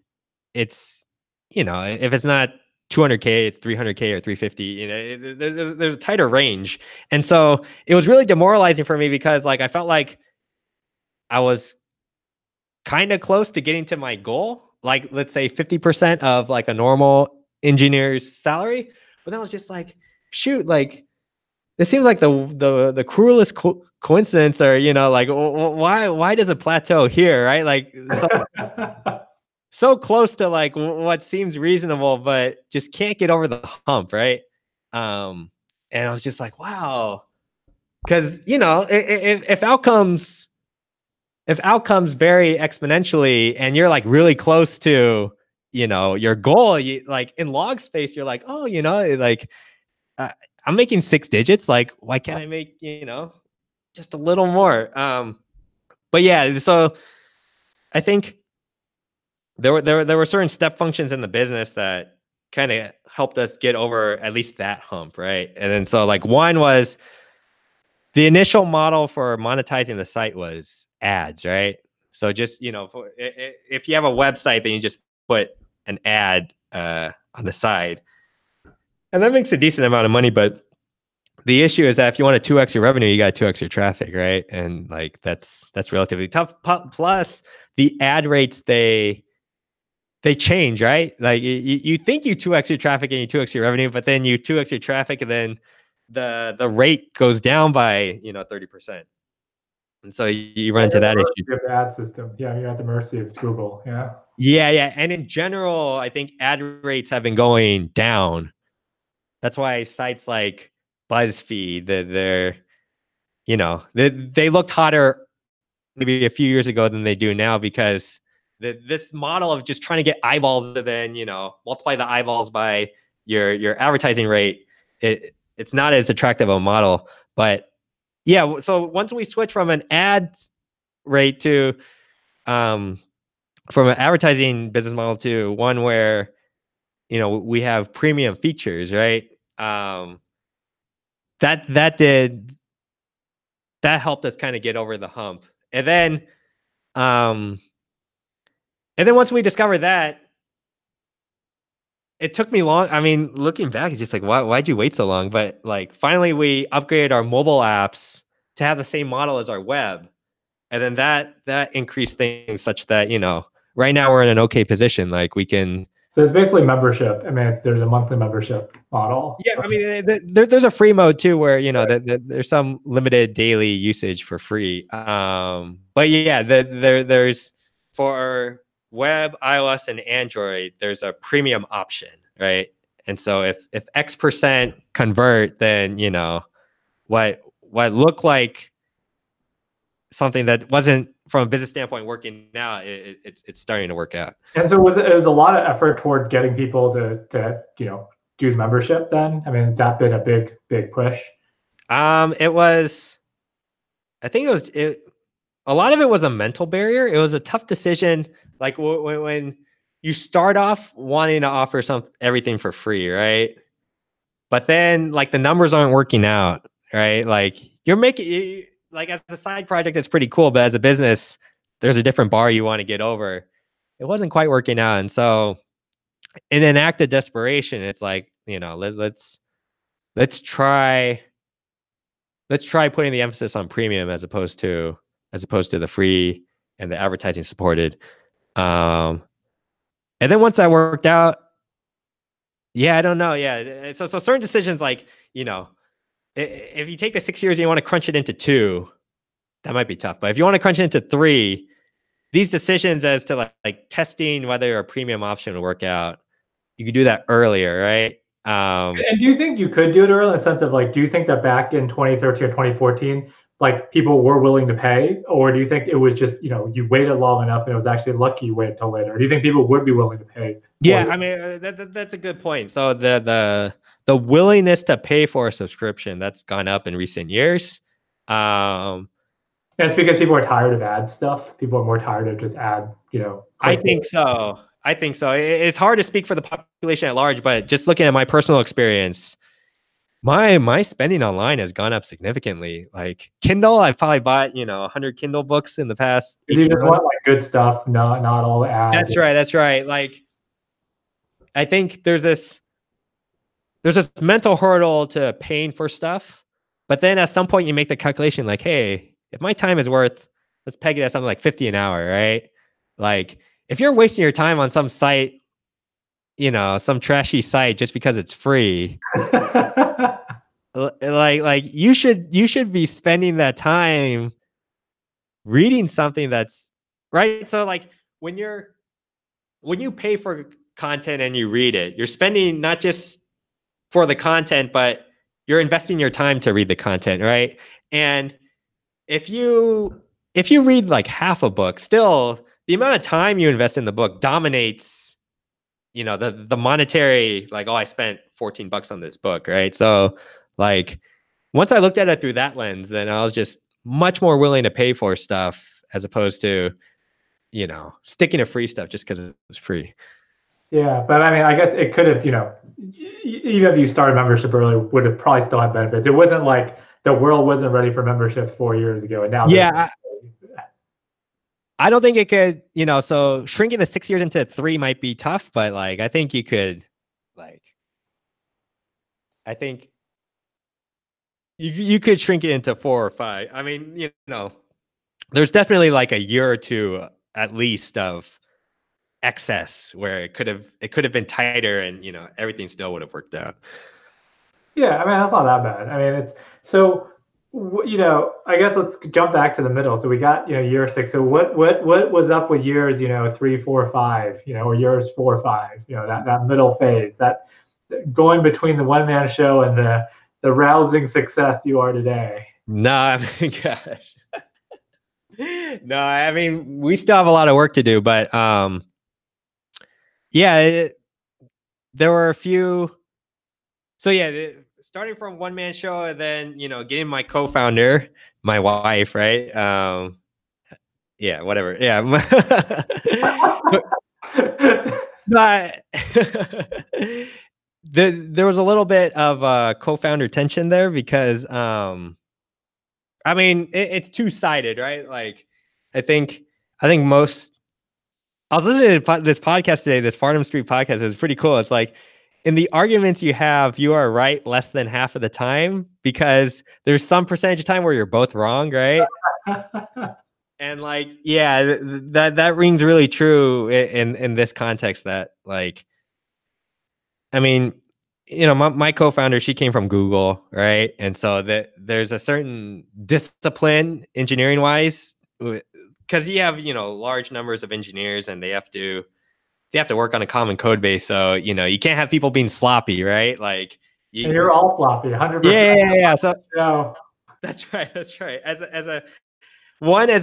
it's, you know, if it's not 200K, it's 300K or 350. You know, there's a tighter range, and so it was really demoralizing for me because like I felt like I was kind of close to getting to my goal, like let's say 50% of like a normal engineer's salary, but then I was just like, shoot, like it seems like the cruelest coincidence, or, you know, like why does it plateau here, right? Like so close to like what seems reasonable, but just can't get over the hump, right? um and I was just like, wow, because, you know, if outcomes vary exponentially and you're like really close to, you know, your goal, you like in log space, you're like, oh, you know, like uh, I'm making 6 digits, like why can't I make, you know, just a little more? But yeah, so I think there were certain step functions in the business that kind of helped us get over at least that hump, right? And then so like one was the initial model for monetizing the site was ads, right? So just, you know, if you have a website, then you just put an ad on the side, and that makes a decent amount of money. But the issue is that if you want to 2x your revenue, you got to 2x your traffic, right? And like that's relatively tough. Plus, the ad rates, they change, right? Like you think you 2x your traffic and you 2x your revenue, but then you 2x your traffic and then the rate goes down by, you know, 30%. And so you run into that issue. You have the ad system. Yeah, you're at the mercy of Google. Yeah. Yeah, yeah. And in general, I think ad rates have been going down. That's why sites like BuzzFeed, they're, you know, they looked hotter maybe a few years ago than they do now, because this model of just trying to get eyeballs and then, you know, multiply the eyeballs by your advertising rate, it's not as attractive a model. But yeah, so once we switch from an ad rate to um from an advertising business model to one where, you know, we have premium features, right? that helped us kind of get over the hump. Um, and then once we discovered that, it took me long. I mean, looking back, it's just like, why'd you wait so long? But like, finally, we upgraded our mobile apps to have the same model as our web, and then that increased things such that right now we're in an okay position. Like we can. So it's basically membership. I mean, there's a monthly membership model. Yeah, I mean, there's a free mode too, where there's some limited daily usage for free. But yeah, there's for web, iOS, and Android, there's a premium option, right? And so if X% convert, then what looked like something that wasn't from a business standpoint working out, it's starting to work out. And so it was a lot of effort toward getting people to do membership then? I mean, has that been a big push? It was, I think a lot of it was a mental barrier. It was a tough decision. Like when you start off wanting to offer everything for free, right? But then like the numbers aren't working out, right? Like you're making, like as a side project, it's pretty cool. But as a business, there's a different bar you want to get over. It wasn't quite working out. And so in an act of desperation, it's like, let's try putting the emphasis on premium as opposed to the free and the advertising supported. And then once that worked out, yeah, I don't know. Yeah. So certain decisions, like, if you take the 6 years and you want to crunch it into 2, that might be tough. But if you want to crunch it into 3, these decisions as to like testing whether a premium option will work out, you could do that earlier, right? And do you think you could do it early in the sense of like, do you think that back in 2013 or 2014, like people were willing to pay, or do you think it was just you waited long enough and it was actually lucky you waited until later? Or do you think people would be willing to pay? Yeah, I mean that's a good point. So the willingness to pay for a subscription, that's gone up in recent years. And it's because people are tired of ad stuff. People are more tired of just ad. I think so. It's hard to speak for the population at large, but just looking at my personal experience, my spending online has gone up significantly. Like Kindle, I've probably bought 100 Kindle books in the past. You just want like good stuff, not all ads. That's right. Like I think there's this mental hurdle to paying for stuff, but then at some point you make the calculation like, hey, if my time is worth, let's peg it at something like 50 an hour, right? Like if you're wasting your time on some site, some trashy site just because it's free, like you should be spending that time reading something that's right. So like when you pay for content and you read it, you're spending not just for the content, but you're investing your time to read the content, right? And if you read like half a book, still the amount of time you invest in the book dominates, the monetary, like, oh, I spent $14 on this book, right? So like once I looked at it through that lens, then I was just much more willing to pay for stuff as opposed to, sticking to free stuff just because it was free. Yeah, but I mean, I guess it could have, even if you started membership early, would have probably still had benefits. It wasn't like the world wasn't ready for memberships 4 years ago, and now. Yeah, I don't think it could. So shrinking the 6 years into 3 might be tough, but like I think you could, like, I think you could shrink it into 4 or 5. I mean, there's definitely like a year or 2 at least of excess where it could have been tighter and everything still would have worked out. Yeah, I mean that's not that bad. I mean it's so I guess let's jump back to the middle. So we got year 6. So what was up with years 3, 4, 5 or years 4 or 5 that middle phase, that going between the one-man show and the rousing success you are today? No, I mean, gosh. No, I mean we still have a lot of work to do, but yeah, there were a few. So yeah, starting from one-man show and then getting my co-founder, my wife, right? Yeah, whatever. Yeah, but there was a little bit of co-founder tension there because I mean it's two-sided, right? Like I think most I was listening to this podcast today, this Farnham Street podcast. It was pretty cool. It's like in the arguments you have, you are right less than half of the time because there's some percentage of time where you're both wrong, right? And like, yeah, that rings really true in this context. That like, I mean, my co-founder, she came from Google, right? And so that there's a certain discipline engineering wise, because you have large numbers of engineers and they have to work on a common code base. So you can't have people being sloppy, right? Like And you're all sloppy, yeah, 100%. yeah. So No. that's right. That's right. As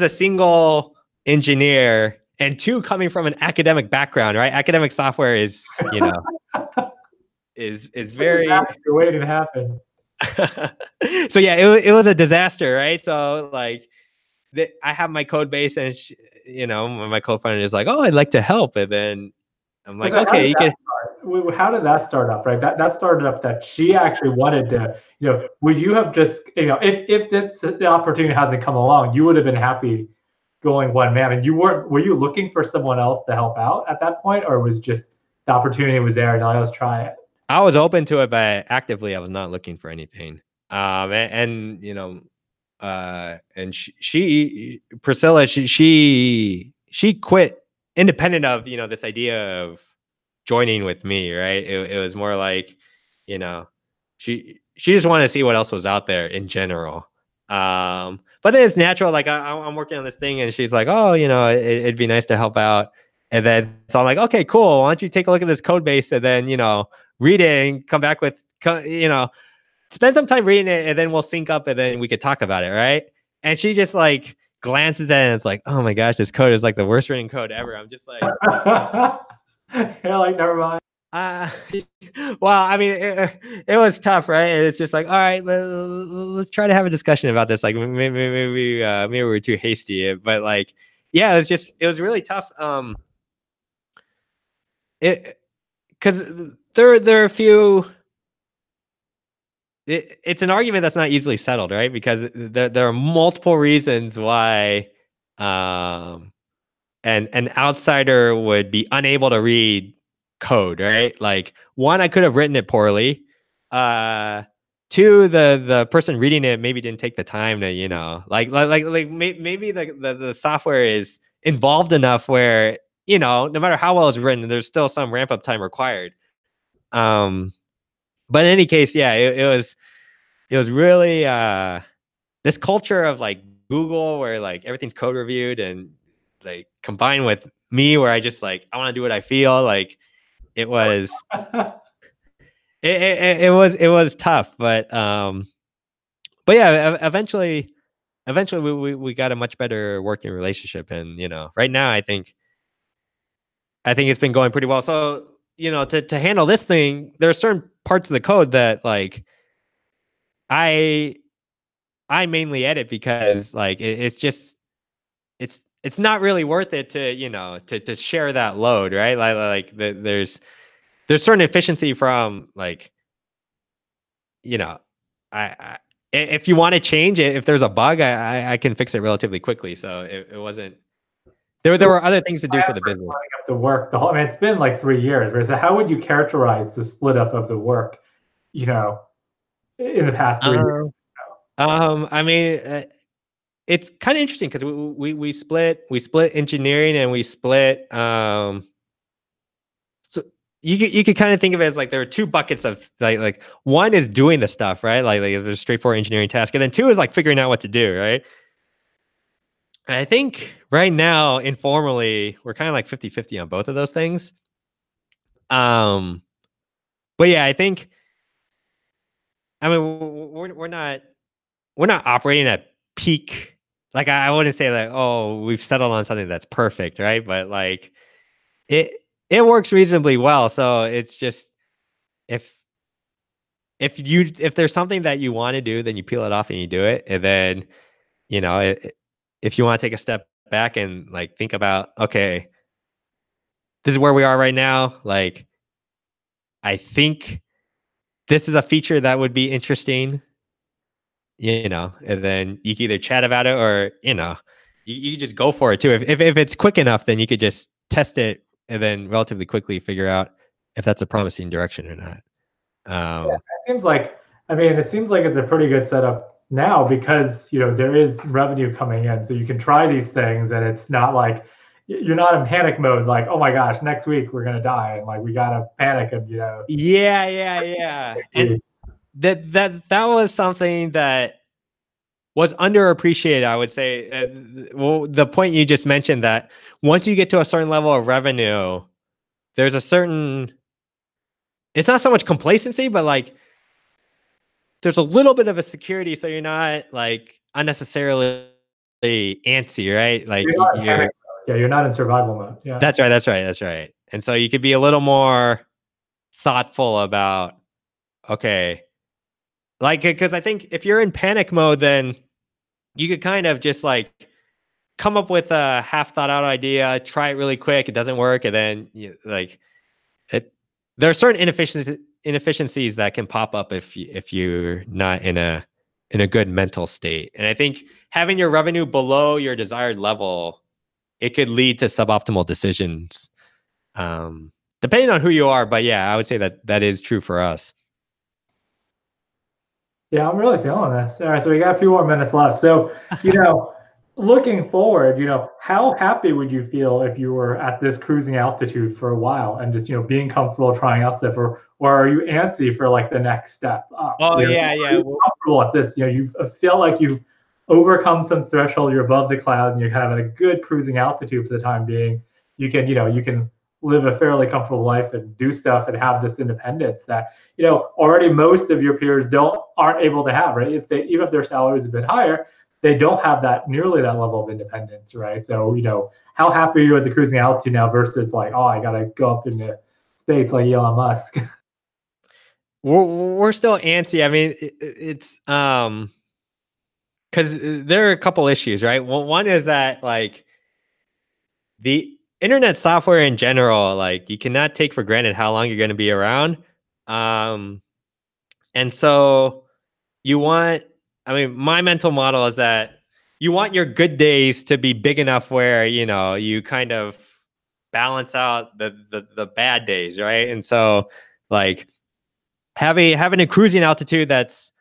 a single engineer and two coming from an academic background, right? Academic software is, is very waiting to happen. so yeah, it was a disaster, right? So like I have my code base and my co-founder is like, oh, I'd like to help. And then I'm like, So okay, you can. how did that start up, right? That started up that she actually wanted to, would you have just, if this opportunity hasn't come along, you would have been happy going one man, and were you looking for someone else to help out at that point, or was just the opportunity was there and like, let's try it? I was open to it, but actively I was not looking for anything. And Priscilla, she quit independent of this idea of joining with me, right? It was more like, she just wanted to see what else was out there in general. But then it's natural. Like I'm working on this thing, and she's like, "Oh, it'd be nice to help out." And then so I'm like, "Okay, cool. Why don't you take a look at this code base and then read it and come back with spend some time reading it, and then we'll sync up, and then we could talk about it, right?" And she just like glances at it, and it's like, "Oh my gosh, this code is like the worst written code ever." I'm just like, yeah, like never mind. Uh, well, I mean, it was tough, right? And it's just like, all right, let's try to have a discussion about this. Like maybe we were too hasty, but like, yeah, it was really tough. Because there are a few. It's an argument that's not easily settled, right? Because there are multiple reasons why, an outsider would be unable to read code, right? Like one, I could have written it poorly. Two, the person reading it maybe didn't take the time to, maybe the software is involved enough where, no matter how well it's written, there's still some ramp up time required. But in any case, yeah, it was really this culture of like Google where like everything's code reviewed, and like combined with me where I just like I want to do what I feel like. It was it was tough, but yeah, eventually we got a much better working relationship, and right now I think it's been going pretty well. So to handle this thing, there are certain parts of the code that like I mainly edit because like it's just it's not really worth it to to share that load, right? There's certain efficiency from like I if you want to change it, if there's a bug, I can fix it relatively quickly. So it wasn't there were other things to do for the business. Up the work, I mean, it's been like 3 years, right? So how would you characterize the split up of the work, in the past 3 years? I mean, it's kind of interesting because we split engineering, and we split so you could kind of think of it as like there are two buckets of like one is doing the stuff, right? Like there's a straightforward engineering task, and then two is like figuring out what to do, right? And I think right now, informally, we're kind of like 50-50 on both of those things. But yeah, I think I mean we're not operating at peak. Like I wouldn't say like, oh, we've settled on something that's perfect, right? But like it it works reasonably well. So it's just if if there's something that you want to do, then you peel it off and you do it. And then, if you want to take a step back and like think about, okay, this is where we are right now. Like, I think this is a feature that would be interesting, and then you can either chat about it or, you just go for it too. If it's quick enough, then you could just test it and then relatively quickly figure out if that's a promising direction or not. Yeah, it seems like it's a pretty good setup now because there is revenue coming in, so you can try these things, and it's not like you're not in panic mode, like, oh my gosh, next week we're gonna die, and like we gotta panic and Yeah. And that was something that was underappreciated, I would say. Well, the point you just mentioned, that once you get to a certain level of revenue, there's a certain, it's not so much complacency, but like there's a little bit of a security, so you're not like unnecessarily antsy, right? Like you're not in panic mode. Yeah, you're not in survival mode. Yeah. that's right. And so you could be a little more thoughtful about, okay, like, because I think if you're in panic mode, then you could kind of just like come up with a half thought out idea, try it really quick, it doesn't work, and then like it. There are certain inefficiencies that can pop up if you're not in a good mental state. And I think having your revenue below your desired level, it could lead to suboptimal decisions, depending on who you are. But yeah, I would say that is true for us. Yeah, I'm really feeling this. All right, so we got a few more minutes left. So, looking forward, how happy would you feel if you were at this cruising altitude for a while and just, being comfortable trying out stuff, or are you antsy for like the next step up? Oh yeah, Are yeah. you comfortable at this? You feel like you've overcome some threshold, you're above the clouds, and you're kind of at a good cruising altitude for the time being. You can live a fairly comfortable life and do stuff and have this independence that already most of your peers aren't able to have, right? Even if their salary is a bit higher, they don't have that nearly that level of independence, right? So how happy are you at the cruising altitude now versus like, oh, I gotta go up into space like Elon Musk? We're still antsy. I mean, it's because there are a couple issues, right? Well, one is that like the internet software in general, like you cannot take for granted how long you're going to be around. Um, and so you want, I mean, my mental model is that you want your good days to be big enough where, you kind of balance out the bad days, right? And so like having a cruising altitude that's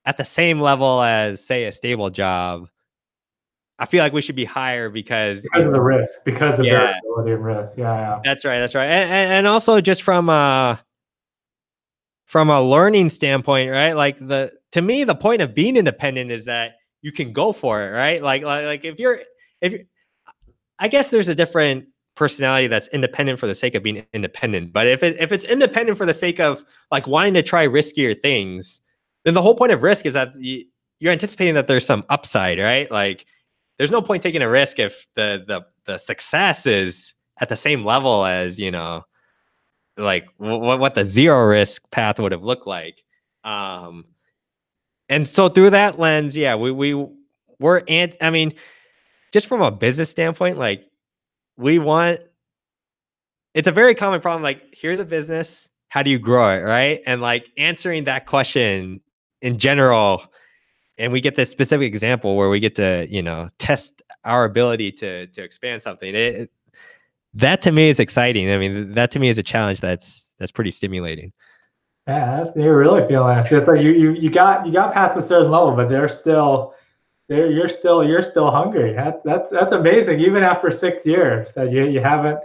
at the same level as, say, a stable job, I feel like we should be higher because, Because of the risk, because of yeah, variability and risk. Yeah, yeah. that's right, and also just from a learning standpoint, right? Like to me, the point of being independent is that you can go for it, right? Like if I guess there's a different personality that's independent for the sake of being independent. But if it's independent for the sake of like wanting to try riskier things, then the whole point of risk is that you're anticipating that there's some upside, right? Like there's no point taking a risk if the success is at the same level as, like what the zero risk path would have looked like. And so through that lens, yeah, I mean, just from a business standpoint, like we want, it's a very common problem. Like, here's a business, how do you grow it, right? And like answering that question in general, and we get this specific example where we get to, test our ability to expand something. That to me is exciting. I mean, that to me is a challenge that's pretty stimulating. Yeah, you're really feeling it. So it's like you got past a certain level, but you're still hungry. That's amazing. Even after 6 years, that you haven't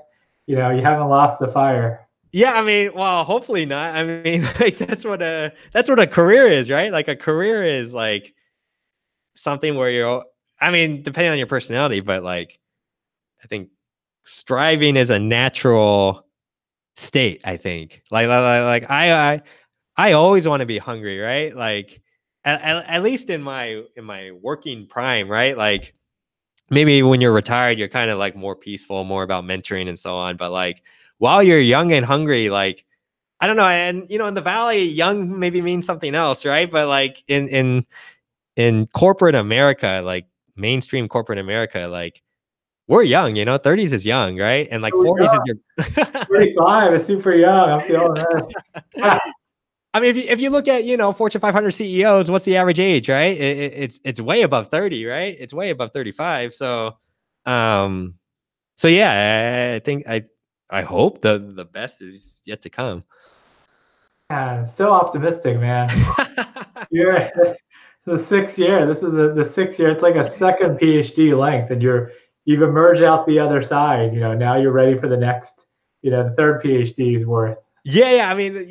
lost the fire. Yeah, I mean, well, hopefully not. I mean, like that's what a career is, right? Like a career is like something where I mean, depending on your personality, but like I think striving is a natural state. I think like I always want to be hungry, right? Like at least in my working prime, right? Like maybe when you're retired, you're kind of like more peaceful, more about mentoring and so on. But like while you're young and hungry, like I don't know, and in the valley, young maybe means something else, right? But like in corporate America, like mainstream corporate America, like we're young, 30s is young, right? And like Oh, 40s is your 35 is super young. I'm feeling that. I mean, if you look at, Fortune 500 CEOs, what's the average age, right? It's way above 30, right? It's way above 35. Um, so yeah, I think I hope the best is yet to come. Yeah, so optimistic, man. You're the 6th year. This is the 6th year. It's like a second PhD length, and you've emerged out the other side. Now you're ready for the next. The third PhD's worth. Yeah. I mean,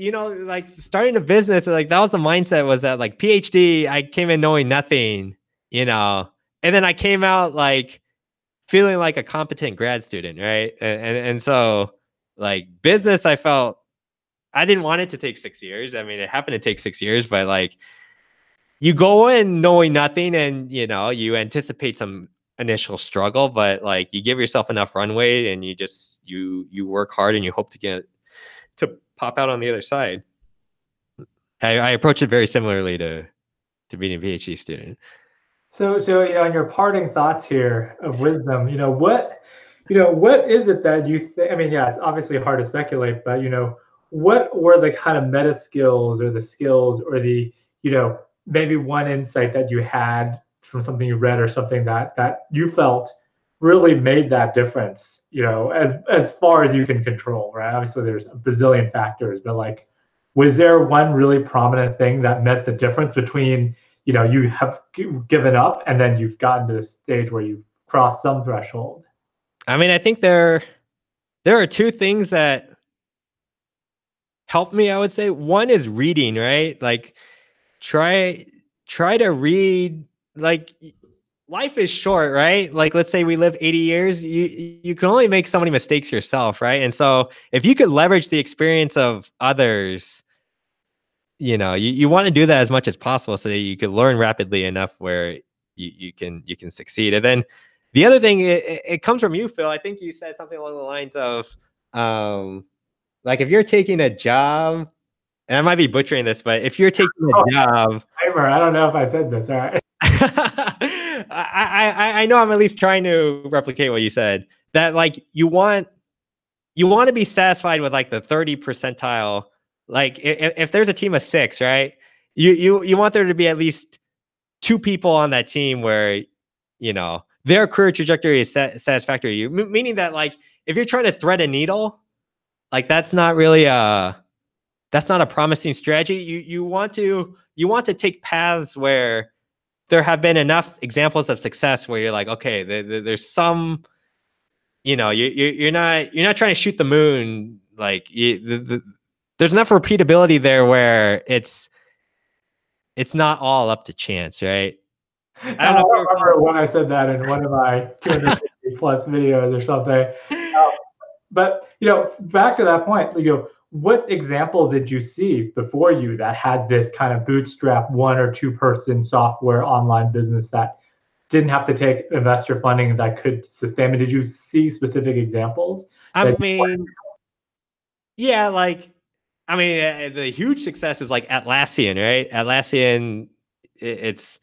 like starting a business, like that was the mindset, was that like PhD, I came in knowing nothing, and then I came out like feeling like a competent grad student, right? And so like business, I felt I didn't want it to take 6 years. I mean, it happened to take 6 years, but like you go in knowing nothing, and you anticipate some initial struggle, but like you give yourself enough runway, and you work hard, and you hope to get to pop out on the other side. I approach it very similarly to being a PhD student. So in your parting thoughts here of wisdom, what is it that you think? I mean, yeah, it's obviously hard to speculate, but what were the kind of meta skills or the skills or the maybe one insight that you had from something you read or something that you felt really made that difference, as far as you can control, right? Obviously, there's a bazillion factors, but like, was there one really prominent thing that meant the difference between you have given up and then you've gotten to the stage where you've crossed some threshold? I mean, I think there are two things that helped me, I would say. One is reading, right? Like try try to read. Like life is short, right? Like let's say we live 80 years, you can only make so many mistakes yourself, right? And so if you could leverage the experience of others, you want to do that as much as possible so that you could learn rapidly enough where you can succeed. And then the other thing, it comes from you, Phil. I think you said something along the lines of like if you're taking a job, and I might be butchering this, but if you're taking a job, I don't know if I said this. All right. I know I'm at least trying to replicate what you said. That like you want to be satisfied with like the 30 percentile. Like if there's a team of 6, right? You want there to be at least 2 people on that team where their career trajectory is satisfactory to you. Meaning that like if you're trying to thread a needle, like that's not a promising strategy. You want to take paths where there have been enough examples of success where you're like, okay, there's some, you're not trying to shoot the moon. Like there's enough repeatability there where it's not all up to chance, right? I I don't know don't if remember when I said that in one of my 250 plus videos or something. But back to that point, what example did you see before you that had this kind of bootstrap 1 or 2 person software online business that didn't have to take investor funding that could sustain it? Did you see specific examples I that mean, yeah, like the huge success is like Atlassian, right? Atlassian, it's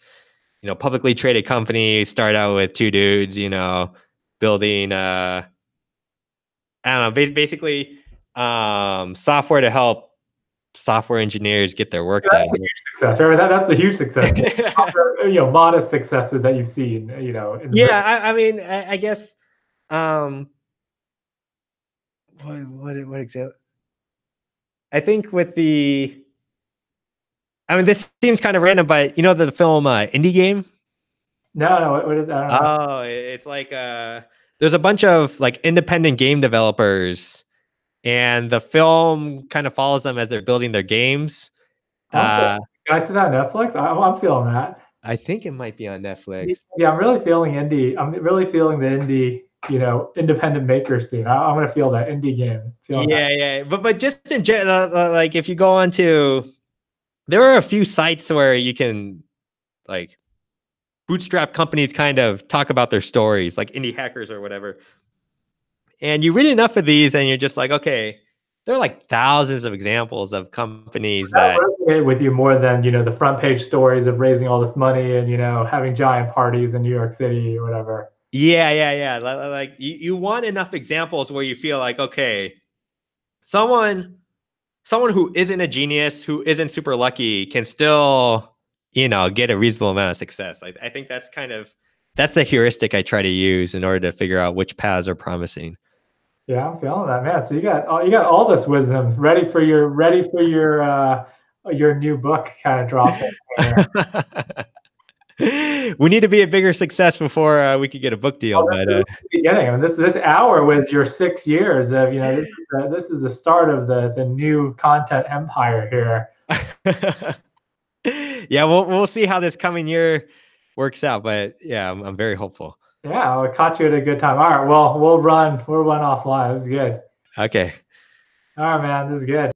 publicly traded company, start out with 2 dudes, building I don't know, basically software to help software engineers get their work that's done. a huge success, right? That's a huge success. Modest successes that you've seen, Yeah, I mean, I guess what example? I think this seems kind of random, but the film Indie Game. No, what is, I don't know. Oh, it's like there's a bunch of like independent game developers, and the film kind of follows them as they're building their games. Okay. Can I see that on Netflix? I'm feeling that. I think it might be on Netflix. Yeah, I'm really feeling indie. I'm really feeling the indie, independent maker scene. I'm gonna feel that indie game. Feeling that. Yeah. But just in general, like if you go on to, there are a few sites where you can like bootstrap companies kind of talk about their stories, like indie hackers or whatever. And you read enough of these, and you're just like, okay, there are like thousands of examples of companies That that. resonate with you more than the front page stories of raising all this money and having giant parties in New York City or whatever. Yeah. Like you want enough examples where you feel like, okay, someone someone who isn't a genius, who isn't super lucky, can still, get a reasonable amount of success. I think that's the heuristic I try to use in order to figure out which paths are promising. Yeah, I'm feeling that, man. So you got all this wisdom ready for your new book kind of dropping here. We need to be a bigger success before we could get a book deal. Oh, But this is the beginning. I mean, this hour was your 6 years of, this is the start of the new content empire here. yeah, we'll see how this coming year works out. But yeah, I'm very hopeful. Yeah, I caught you at a good time. All right, well, we'll run offline. This is good. Okay. All right, man, this is good.